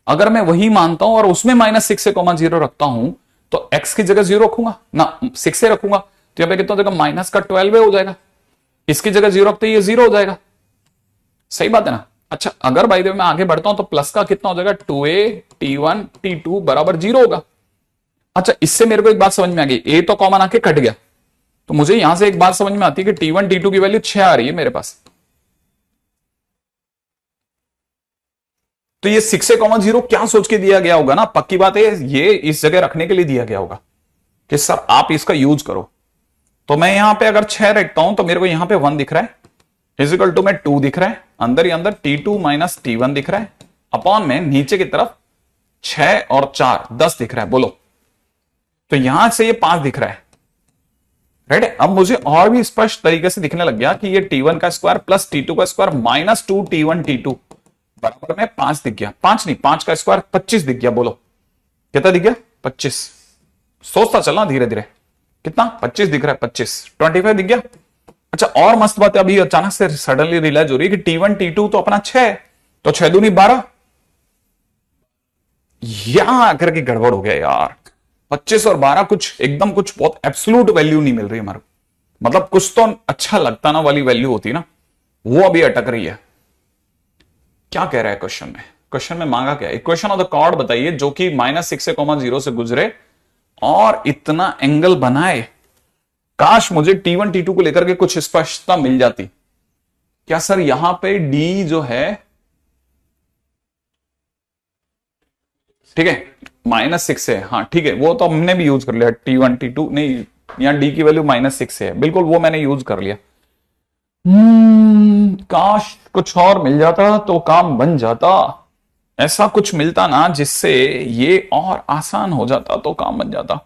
अगर मैं वही मानता हूं और उसमें -6 से 0 रखता हूं, तो x की जगह 0 रखूंगा ना, 6 से रखूंगा, तो यहां पे कितना हो जाएगा, माइनस का 12 हो जाएगा। इसकी जगह 0 रखते ये 0 हो जाएगा। सही बात है ना? अच्छा, अगर बाय द वे मैं आगे बढ़ता हूं तो प्लस का कितना हो जाएगा, 2a T1 T2 बराबर 0 होगा। अच्छा, इससे मेरे को एक बात समझ में आ गई, a तो कॉमन आके कट गया, तो मुझे यहां से एक बात समझ में आती है कि T1 T2 की वैल्यू 6 आ रही है मेरे पास। तो ये 6 से 0 क्या सोच के दिया गया होगा ना, पक्की बात है ये इस जगह रखने के लिए दिया गया होगा कि सर आप इसका यूज करो। तो मैं यहां पे अगर 6 रखता हूं तो मेरे को यहां पे 1 दिख रहा है, इजिकल टू में 2 दिख रहा है, अंदर ही अंदर T2 माइनस T1 दिख रहा है, अपॉन में नीचे की तरफ 6 और 4 10 दिख रहा है। बोलो, तो यहां से ये 5 दिख रहा है। राइट, अब मुझे और भी स्पष्ट तरीके से दिखने लग गया कि ये T1 का स्क्वायर प्लस T2 का स्क्वायर माइनस 2 T1 T2 बराबर में 5 दिख गया। 5 नहीं, 5 का स्क्वायर 25 दिख गया। बोलो कितना दिख गया, 25। सोचता चलना धीरे धीरे, कितना 25 दिख रहा है, 25 दिख गया। अच्छा, और मस्त बात है, अभी अचानक से सडनली रियलाइज हो रही है कि T1 T2 तो अपना 6 है, तो 6 दूनी 12। यहां आकर के गड़बड़ हो गया यार, 25 और 12 कुछ एकदम कुछ बहुत एब्सोल्यूट वैल्यू नहीं मिल रही हमारे, मतलब कुछ तो अच्छा लगता ना वाली वैल्यू होती ना, वो अभी अटक रही है। क्या कह रहा है क्वेश्चन में? क्वेश्चन में मांगा क्या? इक्वेशन ऑफ द कॉर्ड बताइए जो कि -6 से 0 से गुजरे और इतना एंगल बनाए। काश मुझे T1 T2 को लेकर के कुछ स्पष्टता मिल जाती। क्या सर यहां पे D जो है, ठीक है, -6 है, हाँ ठीक है, वो तो हमने भी यूज कर लिया। T1 T2 नहीं, यहां D की वैल्यू -6 है, बिल्कुल वो मैंने यूज कर लिया। काश कुछ और मिल जाता तो काम बन जाता, ऐसा कुछ मिलता ना जिससे ये और आसान हो जाता तो काम बन जाता।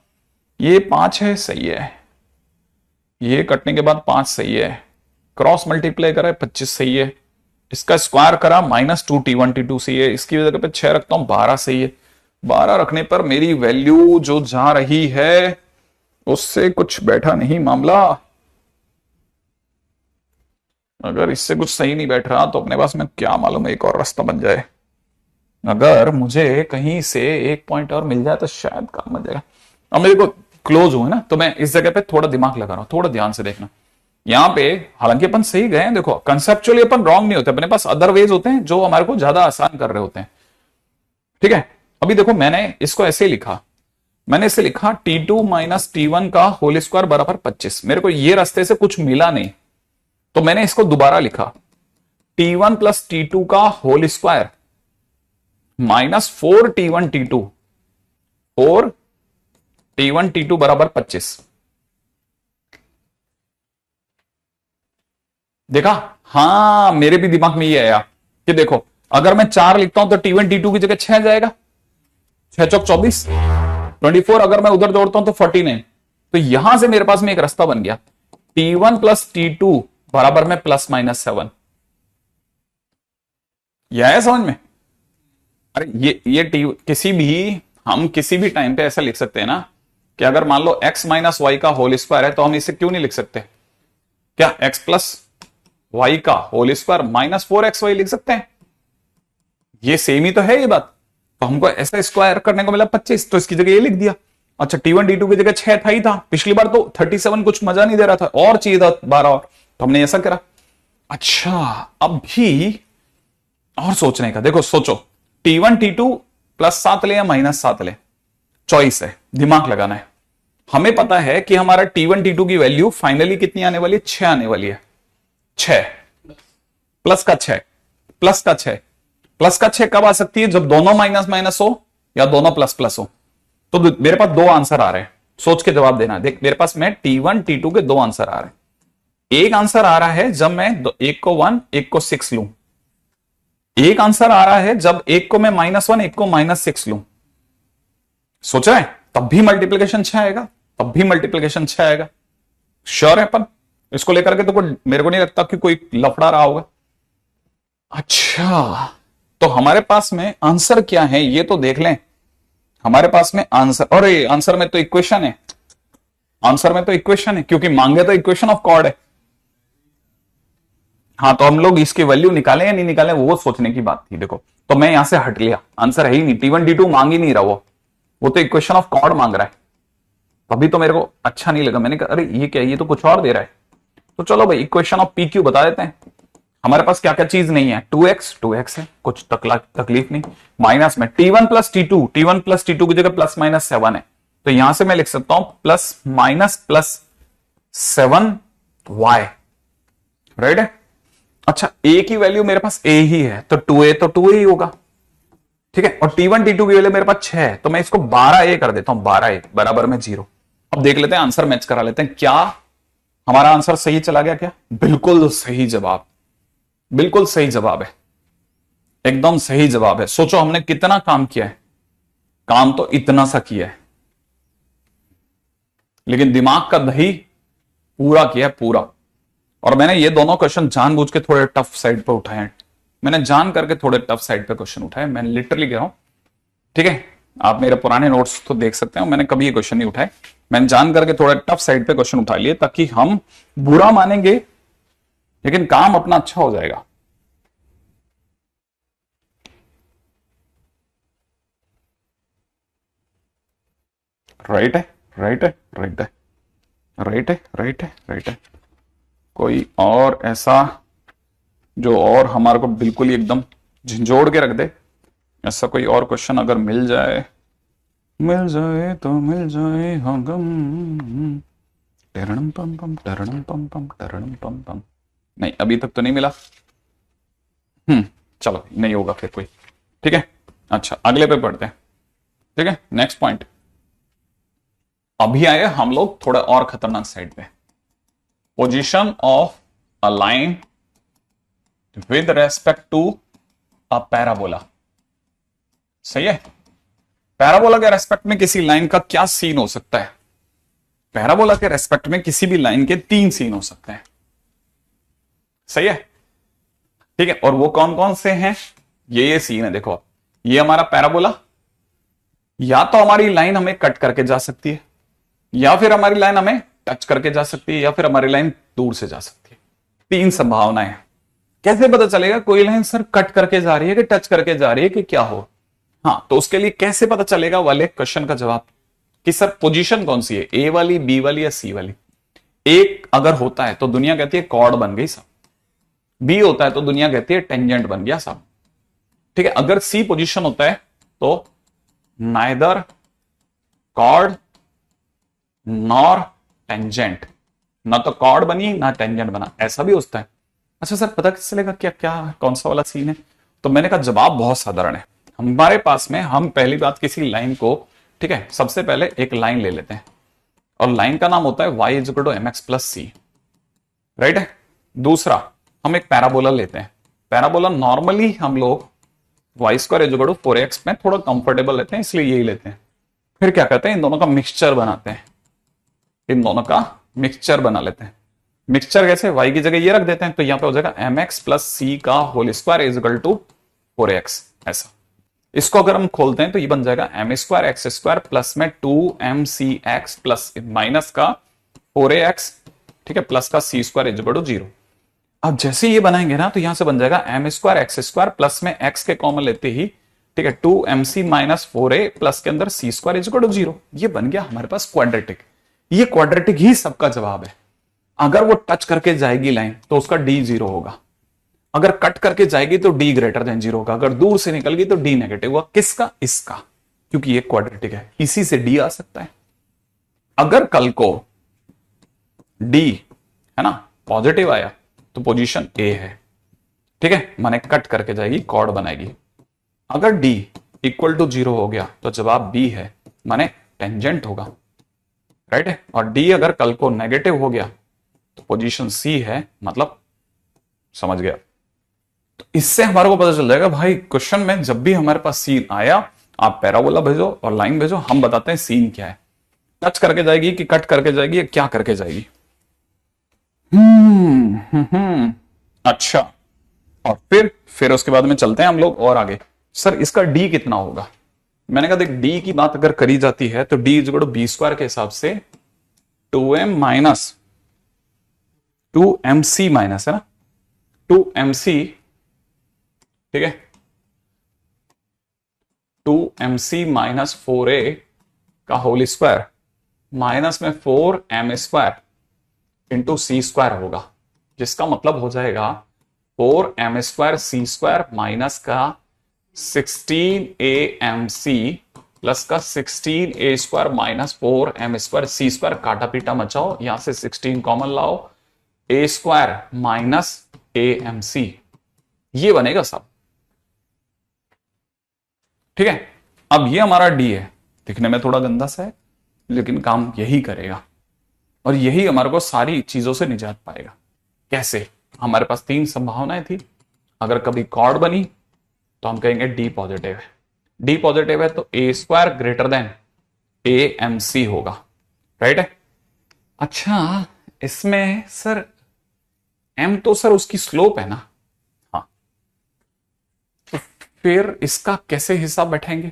ये 5 है, सही है, ये कटने के बाद 5 सही है, क्रॉस मल्टीप्लाई करें 25 सही है, इसका स्क्वायर करा -2t1t2 सही है, इसकी जगह पे 6 रखता हूं, 12 सही है। 12 रखने पर मेरी वैल्यू जो जा रही है उससे कुछ बैठा नहीं मामला। अगर इससे कुछ सही नहीं बैठ रहा तो अपने पास में क्या मालूम एक और रास्ता बन जाए। अगर मुझे कहीं से एक पॉइंट और मिल जाए तो शायद काम बन जाएगा। अब मेरे को क्लोज हुआ ना, तो मैं इस जगह पे थोड़ा दिमाग लगा रहा हूं, थोड़ा ध्यान से देखना। यहां पे हालांकि अपन सही गए हैं, देखो कंसेप्चुअली अपन रॉन्ग नहीं होते, अपने पास अदर वेज होते हैं जो हमारे को ज्यादा आसान कर रहे होते हैं। ठीक है, अभी देखो मैंने इसको ऐसे लिखा, मैंने इसे लिखा T2 माइनस T1 का होल स्क्वायर बराबर 25। मेरे को ये रास्ते से कुछ मिला नहीं तो मैंने इसको दोबारा लिखा T1 प्लस T2 का whole square minus 4T1 T2, 4T1 T2 बराबर 25। देखा, हां मेरे भी दिमाग में ये आया कि देखो अगर मैं 4 लिखता हूं तो T1 T2 की जगह 6 जाएगा, 6 चौक 24, 24 अगर मैं उधर जोड़ता हूं तो 49। तो यहां से मेरे पास में एक रास्ता बन गया, T1 प्लस T2 बराबर में +-7। यह है समझ में? अरे ये हम किसी भी टाइम पे ऐसा लिख सकते हैं ना कि अगर मान लो x माइनस वाई का होल स्क्वायर है तो हम इसे क्यों नहीं लिख सकते, क्या x प्लस वाई का होल स्क्वायर -4xy लिख सकते हैं? ये सेम ही तो है ये बात। तो हमको ऐसा स्क्वायर करने को मिला 25, तो इसकी जगह ये लिख दिया। अच्छा T1 T2 की जगह 6 था ही था, पिछली बार तो 37 कुछ मजा नहीं दे रहा था, और चाहिए था 12 और, तो हमने ऐसा करा। अच्छा अब भी और सोचने का, देखो सोचो T1 T2 +7 ले या -7 ले, चॉइस है, दिमाग लगाना है। हमें पता है कि हमारा T1 T2 की वैल्यू फाइनली कितनी आने वाली है, 6 आने वाली है। 6 प्लस का 6 प्लस का 6 प्लस का 6 कब आ सकती है, जब दोनों माइनस माइनस हो या दोनों प्लस प्लस हो। तो मेरे पास दो आंसर आ रहे हैं, सोच के जवाब देना। देख मेरे पास में T1 T2 के दो आंसर आ रहे हैं। एक आंसर आ रहा है जब मैं एक को 1 एक को 6 लूं, एक आंसर आ रहा है जब एक को मैं -1 एक को -6 लूं। सोच रहे हैं, तब भी मल्टीप्लिकेशन 6 आएगा, तब भी मल्टीप्लिकेशन 6 आएगा। श्योर है अपन इसको लेकर के? तो मेरे को नहीं लगता कि कोई लफड़ा रहा होगा। अच्छा तो हमारे पास में आंसर क्या है ये तो देख लें। हमारे पास में आंसर, और आंसर में तो इक्वेशन है, आंसर में तो इक्वेशन है, क्योंकि मांगे तो इक्वेशन ऑफ कॉर्ड है। हाँ तो हम लोग इसकी वैल्यू निकालें या नहीं निकालें वो सोचने की बात थी। देखो तो मैं यहां से हट लिया, आंसर है ही नहीं, T1 T2 मांग ही नहीं रहा वो तो इक्वेशन ऑफ कॉर्ड मांग रहा है। तभी तो मेरे को अच्छा नहीं लगा, मैंने कहा अरे ये क्या, ये तो कुछ और दे रहा है। तो चलो भाई इक्वेशन ऑफ PQ बता देते हैं। हमारे पास क्या क्या चीज नहीं है, 2x है, कुछ तकलीफ नहीं। माइनस में T1 प्लस T2 की जगह +-7 है, तो यहां से मैं लिख सकता हूं +-7y, राइट है। अच्छा a की वैल्यू मेरे पास a ही है, तो 2a तो 2a ही होगा, ठीक है। और T1 T2 की वैल्यू मेरे पास 6 है, तो मैं इसको 12a कर देता हूं, 12a बराबर में 0। अब देख लेते हैं, आंसर मैच करा लेते हैं, क्या हमारा आंसर सही चला गया क्या? बिल्कुल सही जवाब, बिल्कुल सही जवाब है, एकदम सही जवाब है। सोचो हमने कितना काम किया है, काम तो इतना सा किया है, लेकिन दिमाग का दही पूरा किया है, पूरा। और मैंने ये दोनों क्वेश्चन जानबूझ के थोड़े टफ साइड पे उठाए हैं, मैंने जान करके थोड़े टफ साइड पे क्वेश्चन उठाए, मैं लिटरली कह रहा हूं, ठीक है। आप मेरे पुराने नोट्स तो देख सकते हो, मैंने कभी ये क्वेश्चन नहीं उठाए, मैंने जान करके थोड़े टफ साइड पे क्वेश्चन उठा लिए, ताकि हम बुरा मानेंगे लेकिन काम अपना अच्छा हो जाएगा। राइट है, राइट है, राइट है, राइट है, राइट है, राइट है। कोई और ऐसा जो और हमारे को बिल्कुल ही एकदम झंझोड़ के रख दे, ऐसा कोई और क्वेश्चन अगर मिल जाए तो मिल जाए हाँ गम। टरणम पम पम टरणम पम पम टरणम पम पम। नहीं अभी तक तो नहीं मिला। चलो नहीं होगा फिर कोई, ठीक है। अच्छा अगले पे पढ़ते हैं, ठीक है। नेक्स्ट पॉइंट, अभी आए हम लोग थोड़ा और खतरनाक साइड पे। Position of a line with respect to a parabola, सही है। पैराबोला के रेस्पेक्ट में किसी लाइन का क्या सीन हो सकता है? पैराबोला के रेस्पेक्ट में किसी भी लाइन के 3 सीन हो सकते हैं, सही है। ठीक है, और वो कौन कौन से हैं, ये सीन है। देखो ये हमारा पैराबोला, या तो हमारी लाइन हमें कट करके जा सकती है, या फिर हमारी लाइन हमें टच करके जा सकती है, या फिर हमारी लाइन दूर से जा सकती है। तीन संभावनाएं। कैसे पता चलेगा कोई लाइन सर कट करके जा रही है कि टच करके जा रही है कि क्या हो? हाँ, तो उसके लिए कैसे पता चलेगा वाले क्वेश्चन का जवाब कि सर पोजीशन कौन सी है, ए वाली, बी वाली या सी वाली। एक अगर होता है तो दुनिया कहती है कॉर्ड बन गई साहब, बी होता है तो दुनिया कहती है टेंजेंट बन गया साहब। ठीक है, अगर सी पोजीशन होता है तो नाइदर कॉर्ड नॉर टेंजेंट, ना तो कॉर्ड बनी ना टेंजेंट बना, ऐसा भी होता है। अच्छा सर पता कैसे चलेगा क्या क्या कौन सा वाला सीन है? तो मैंने कहा जवाब बहुत साधारण है। हमारे पास में हम पहली बात किसी लाइन को, ठीक है, सबसे पहले एक लाइन ले लेते हैं और लाइन का नाम होता है y equal to mx plus C, right है। दूसरा हम एक पैराबोला लेते हैं। पैराबोला नॉर्मली हम लोग y square equal to 4x में थोड़ा कंफर्टेबल लेते हैं, इसलिए यही लेते हैं। फिर क्या करते हैं, इन दोनों का मिक्सचर बनाते हैं, इन दोनों का मिक्सचर बना लेते हैं। मिक्सचर कैसे, y की जगह ये रख देते हैं, तो यहां पे हो जाएगा mx प्लस सी का whole square is equal to 4x। ऐसा इसको अगर हम खोलते हैं तो ये बन जाएगा M square X square plus में 2mcx प्लस माइनस का 4ax, ठीक है, प्लस का सी स्क्वायर इज इक्वल टू 0। अब जैसे ये बनाएंगे ना तो यहां से बन जाएगा M square X square plus में x के कॉमन लेते ही, ठीक है, 2mc माइनस 4a प्लस के अंदर सी स्क्वायर इज इक्वल टू 0। ये बन गया हमारे पास क्वाड्रेटिक। ये क्वाड्रेटिक ही सबका जवाब है। अगर वो टच करके जाएगी लाइन तो उसका डी 0 होगा, अगर कट करके जाएगी तो डी ग्रेटर देन 0 होगा, अगर दूर से निकल गई तो डी नेगेटिव होगा। किसका? इसका, क्योंकि ये क्वाड्रेटिक है, इसी से डी आ सकता है। अगर कल को डी है ना पॉजिटिव आया तो पोजीशन ए है, ठीक है, माने कट करके जाएगी, कॉर्ड बनाएगी। अगर डी इक्वल टू 0 हो गया तो जवाब बी है, माने टेंजेंट होगा, राइट है। और डी अगर कल को नेगेटिव हो गया तो पोजीशन सी है, मतलब समझ गया। तो इससे हमारे को पता चल जाएगा भाई क्वेश्चन में जब भी हमारे पास सीन आया, आप पैराबोला भेजो और लाइन भेजो, हम बताते हैं सीन क्या है, टच करके जाएगी कि कट करके जाएगी या क्या करके जाएगी। अच्छा, और फिर उसके बाद में चलते हैं हम लोग और आगे। सर इसका डी कितना होगा? मैंने कहा देख, डी की बात अगर करी जाती है तो डी इज बी स्क्वायर के हिसाब से 2m माइनस 2mc माइनस, है ना, 2mc, ठीक है, 2mc माइनस 4a का होल स्क्वायर माइनस में 4m स्क्वायर इंटू सी स्क्वायर होगा, जिसका मतलब हो जाएगा 4m square c square minus का 16amc प्लस का 16a square minus 4m square c square, काटा पीटा मचाओ, यहां से 16 कॉमन लाओ, a स्क्वायर माइनस amc, ये बनेगा सब, ठीक है। अब ये हमारा d है, दिखने में थोड़ा गंदा सा है लेकिन काम यही करेगा और यही हमारे को सारी चीजों से निजात पाएगा। कैसे? हमारे पास तीन संभावनाएं थी। अगर कभी कॉर्ड बनी तो हम कहेंगे डी पॉजिटिव है, डी पॉजिटिव है तो a square greater than a m c होगा, राइट है। अच्छा, इसमें सर एम तो सर उसकी स्लोप है ना, हाँ, तो फिर इसका कैसे हिसाब बैठाएंगे?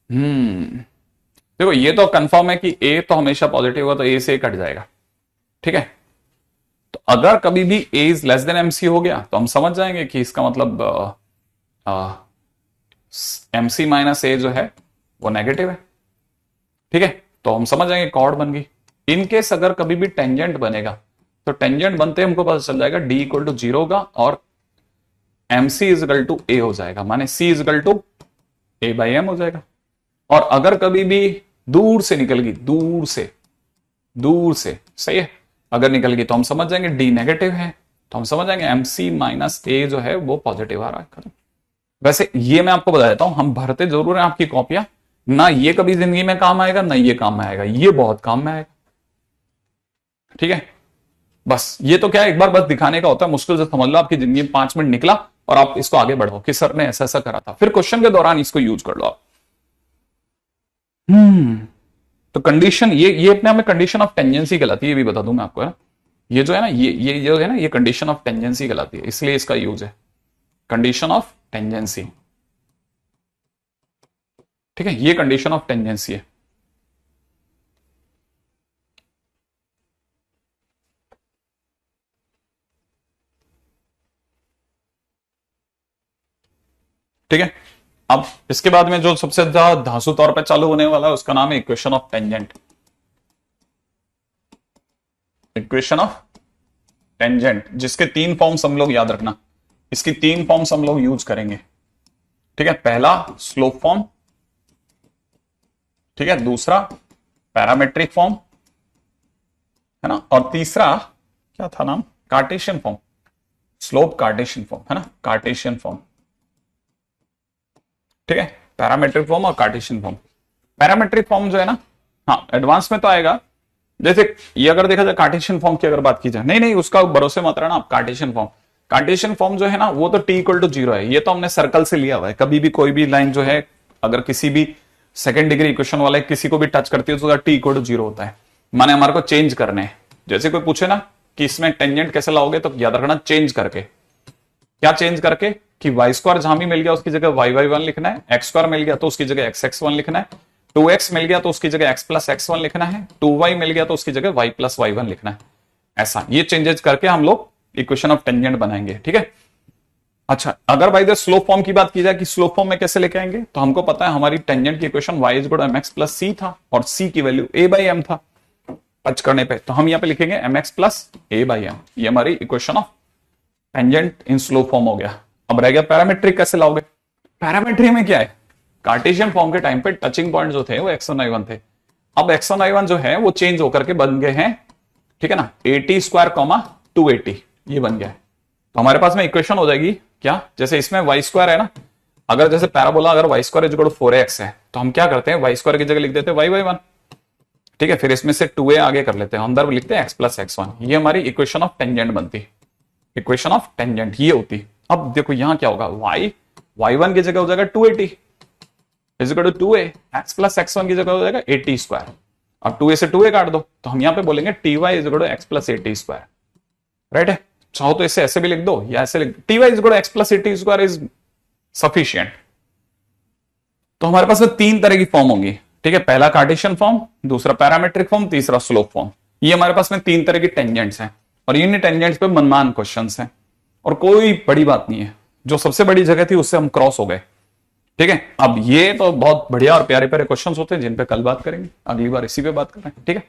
देखो ये तो कंफर्म है कि ए तो हमेशा पॉजिटिव होगा तो ए से कट जाएगा, ठीक है। तो अगर कभी भी a is less than m c हो गया तो हम समझ जाएंगे कि इसका मतलब एम सी माइनस ए जो है वो नेगेटिव है, ठीक है। तो हम समझ जाएंगे कॉर्ड बन गई। इनकेस अगर कभी भी टेंजेंट बनेगा तो टेंजेंट बनते हमको पता चल जाएगा डी इक्वल टू 0 होगा और m c is equal to a हो जाएगा, माने c is equal to a by m हो जाएगा। और अगर कभी भी दूर से निकल गई, दूर से सही है, अगर निकल गई तो हम समझ जाएंगे डी नेगेटिव है, तो हम समझ जाएंगे एम सी माइनस ए जो है वो पॉजिटिव आ रहा है। खत्म। वैसे ये मैं आपको बता देता हूं, हम भरते जरूर हैं आपकी कॉपियां, ना ये कभी जिंदगी में काम आएगा ना ये काम में आएगा, ये बहुत काम में आएगा, ठीक है। बस ये तो क्या है, एक बार बस दिखाने का होता है, मुश्किल से समझ लो, आपकी जिंदगी में 5 मिनट निकला और आप इसको आगे बढ़ाओ कि सर ने ऐसा ऐसा करा था, फिर क्वेश्चन के दौरान इसको यूज कर लो आप। तो कंडीशन ये अपने आप में कंडीशन ऑफ टेंजेंसी कहलाती है, ये भी बता दूं मैं आपको, है ना। ये जो है ना, ये जो है ना, ये कंडीशन ऑफ टेंजेंसी कहलाती है, इसलिए इसका यूज है। Condition of tangency. ठीक है, ये कंडीशन ऑफ टेंजेंसी है। ठीक है, अब इसके बाद में जो सबसे ज्यादा धांसू तौर पे चालू होने वाला है उसका नाम है equation of tangent. Equation of tangent, जिसके 3 फॉर्म्स हम लोग याद रखना, इसकी 3 फॉर्म्स हम लोग यूज करेंगे। ठीक है, पहला स्लोप फॉर्म, ठीक है, दूसरा पैरामेट्रिक फॉर्म, है ना, और तीसरा क्या था नाम, Cartesian form, slope Cartesian form, है ना, कार्टेशियन फॉर्म। ठीक है, पैरामेट्रिक फॉर्म और कार्टेशियन फॉर्म। पैरामेट्रिक फॉर्म जो है ना, हाँ एडवांस में तो आएगा, जैसे ये अगर देखा जाए कार्टेशियन फॉर्म की अगर बात की जाए, नहीं नहीं उसका भरोसे मत रहना आप। कार्टेशियन फॉर्म जो है ना वो तो t इक्वल टू 0 है, ये तो हमने सर्कल से लिया हुआ है। कभी भी कोई भी लाइन जो है अगर किसी भी सेकंड डिग्री इक्वेशन वाले किसी को भी टच करती है तो t इक्वल टू 0 होता है, माने हमारे को चेंज करने हैं। जैसे कोई पूछे ना कि इसमें टेंजेंट कैसे लाओगे, तो याद रखना चेंज करके। क्या चेंज करके कि वाई स्क्वायर जहां भी मिल गया उसकी जगह y1 लिखना है, एक्स स्क्वायर मिल गया तो उसकी जगह x1 लिखना है, 2x मिल गया तो उसकी जगह x प्लस x1 लिखना है, 2y मिल गया तो उसकी जगह y प्लस y1 लिखना है। ऐसा ये चेंजेस करके हम लोग इक्वेशन ऑफ टेंजेंट बनाएंगे। ठीक है, अच्छा अगर बाय द स्लोप फॉर्म की बात की जाए कि स्लोप फॉर्म में कैसे लेके आएंगे, तो हमको पता है हमारी टेंजेंट की equation y is good mx plus c था और c की वैल्यू a बाई m था टच करने पे, तो हम यहां पे लिखेंगे mx plus a by m। ये हमारी equation of tangent in slope form हो गया। अब रह गया पैरामेट्रिक कैसे लाओगे। पैरामेट्रिक में क्या है, कार्टेशियन फॉर्म के टाइम पे टचिंग पॉइंट जो थे वो x1 y1 थे। अब x1 y1 जो है वो चेंज होकर के बन गए हैं, ठीक है ना, 80 स्क्वायर 280 ये बन गया है। तो हमारे पास में इक्वेशन हो जाएगी क्या, जैसे इसमें y स्क्वायर है ना, अगर जैसे पैराबोला अगर y square is equal to 4x है तो हम क्या करते हैं y स्क्वायर की जगह लिख देते हैं y/1। ठीक है, फिर इसमें से 2a आगे कर लेते हैं, अंदर लिखते हैं x प्लस x1। ये हमारी इक्वेशन ऑफ टेंजेंट बनती, इक्वेशन ऑफ टेंजेंट ये होती। अब देखो यहां क्या होगा, y1 की जगह हो जाएगा 280 is equal to 2a, x plus x1 की जगह हो जाएगा 80 स्क्वायर। अब 2a से 2a काट दो तो हम यहां पे बोलेंगे ty is equal to x plus 80 square. Right है, चाहो तो इसे ऐसे भी लिख दो या ऐसे लिख दो, ty is equal to x plus 80 square is sufficient. तो हमारे पास में 3 तरह की फॉर्म होंगी। ठीक है, पहला कार्टेशियन फॉर्म, दूसरा पैरामेट्रिक फॉर्म, तीसरा स्लोप फॉर्म। ये हमारे पास में 3 तरह की टेंजेंट्स हैं और इन टेंजेंट्स पे मनमान क्वेश्चंस हैं और कोई बड़ी बात नहीं है। जो सबसे बड़ी जगह थी उससे हम क्रॉस हो गए। ठीक है, अब ये तो बहुत बढ़िया और प्यारे प्यारे क्वेश्चंस होते हैं जिन पे कल बात करेंगे, अगली बार इसी पे बात करें। ठीक है।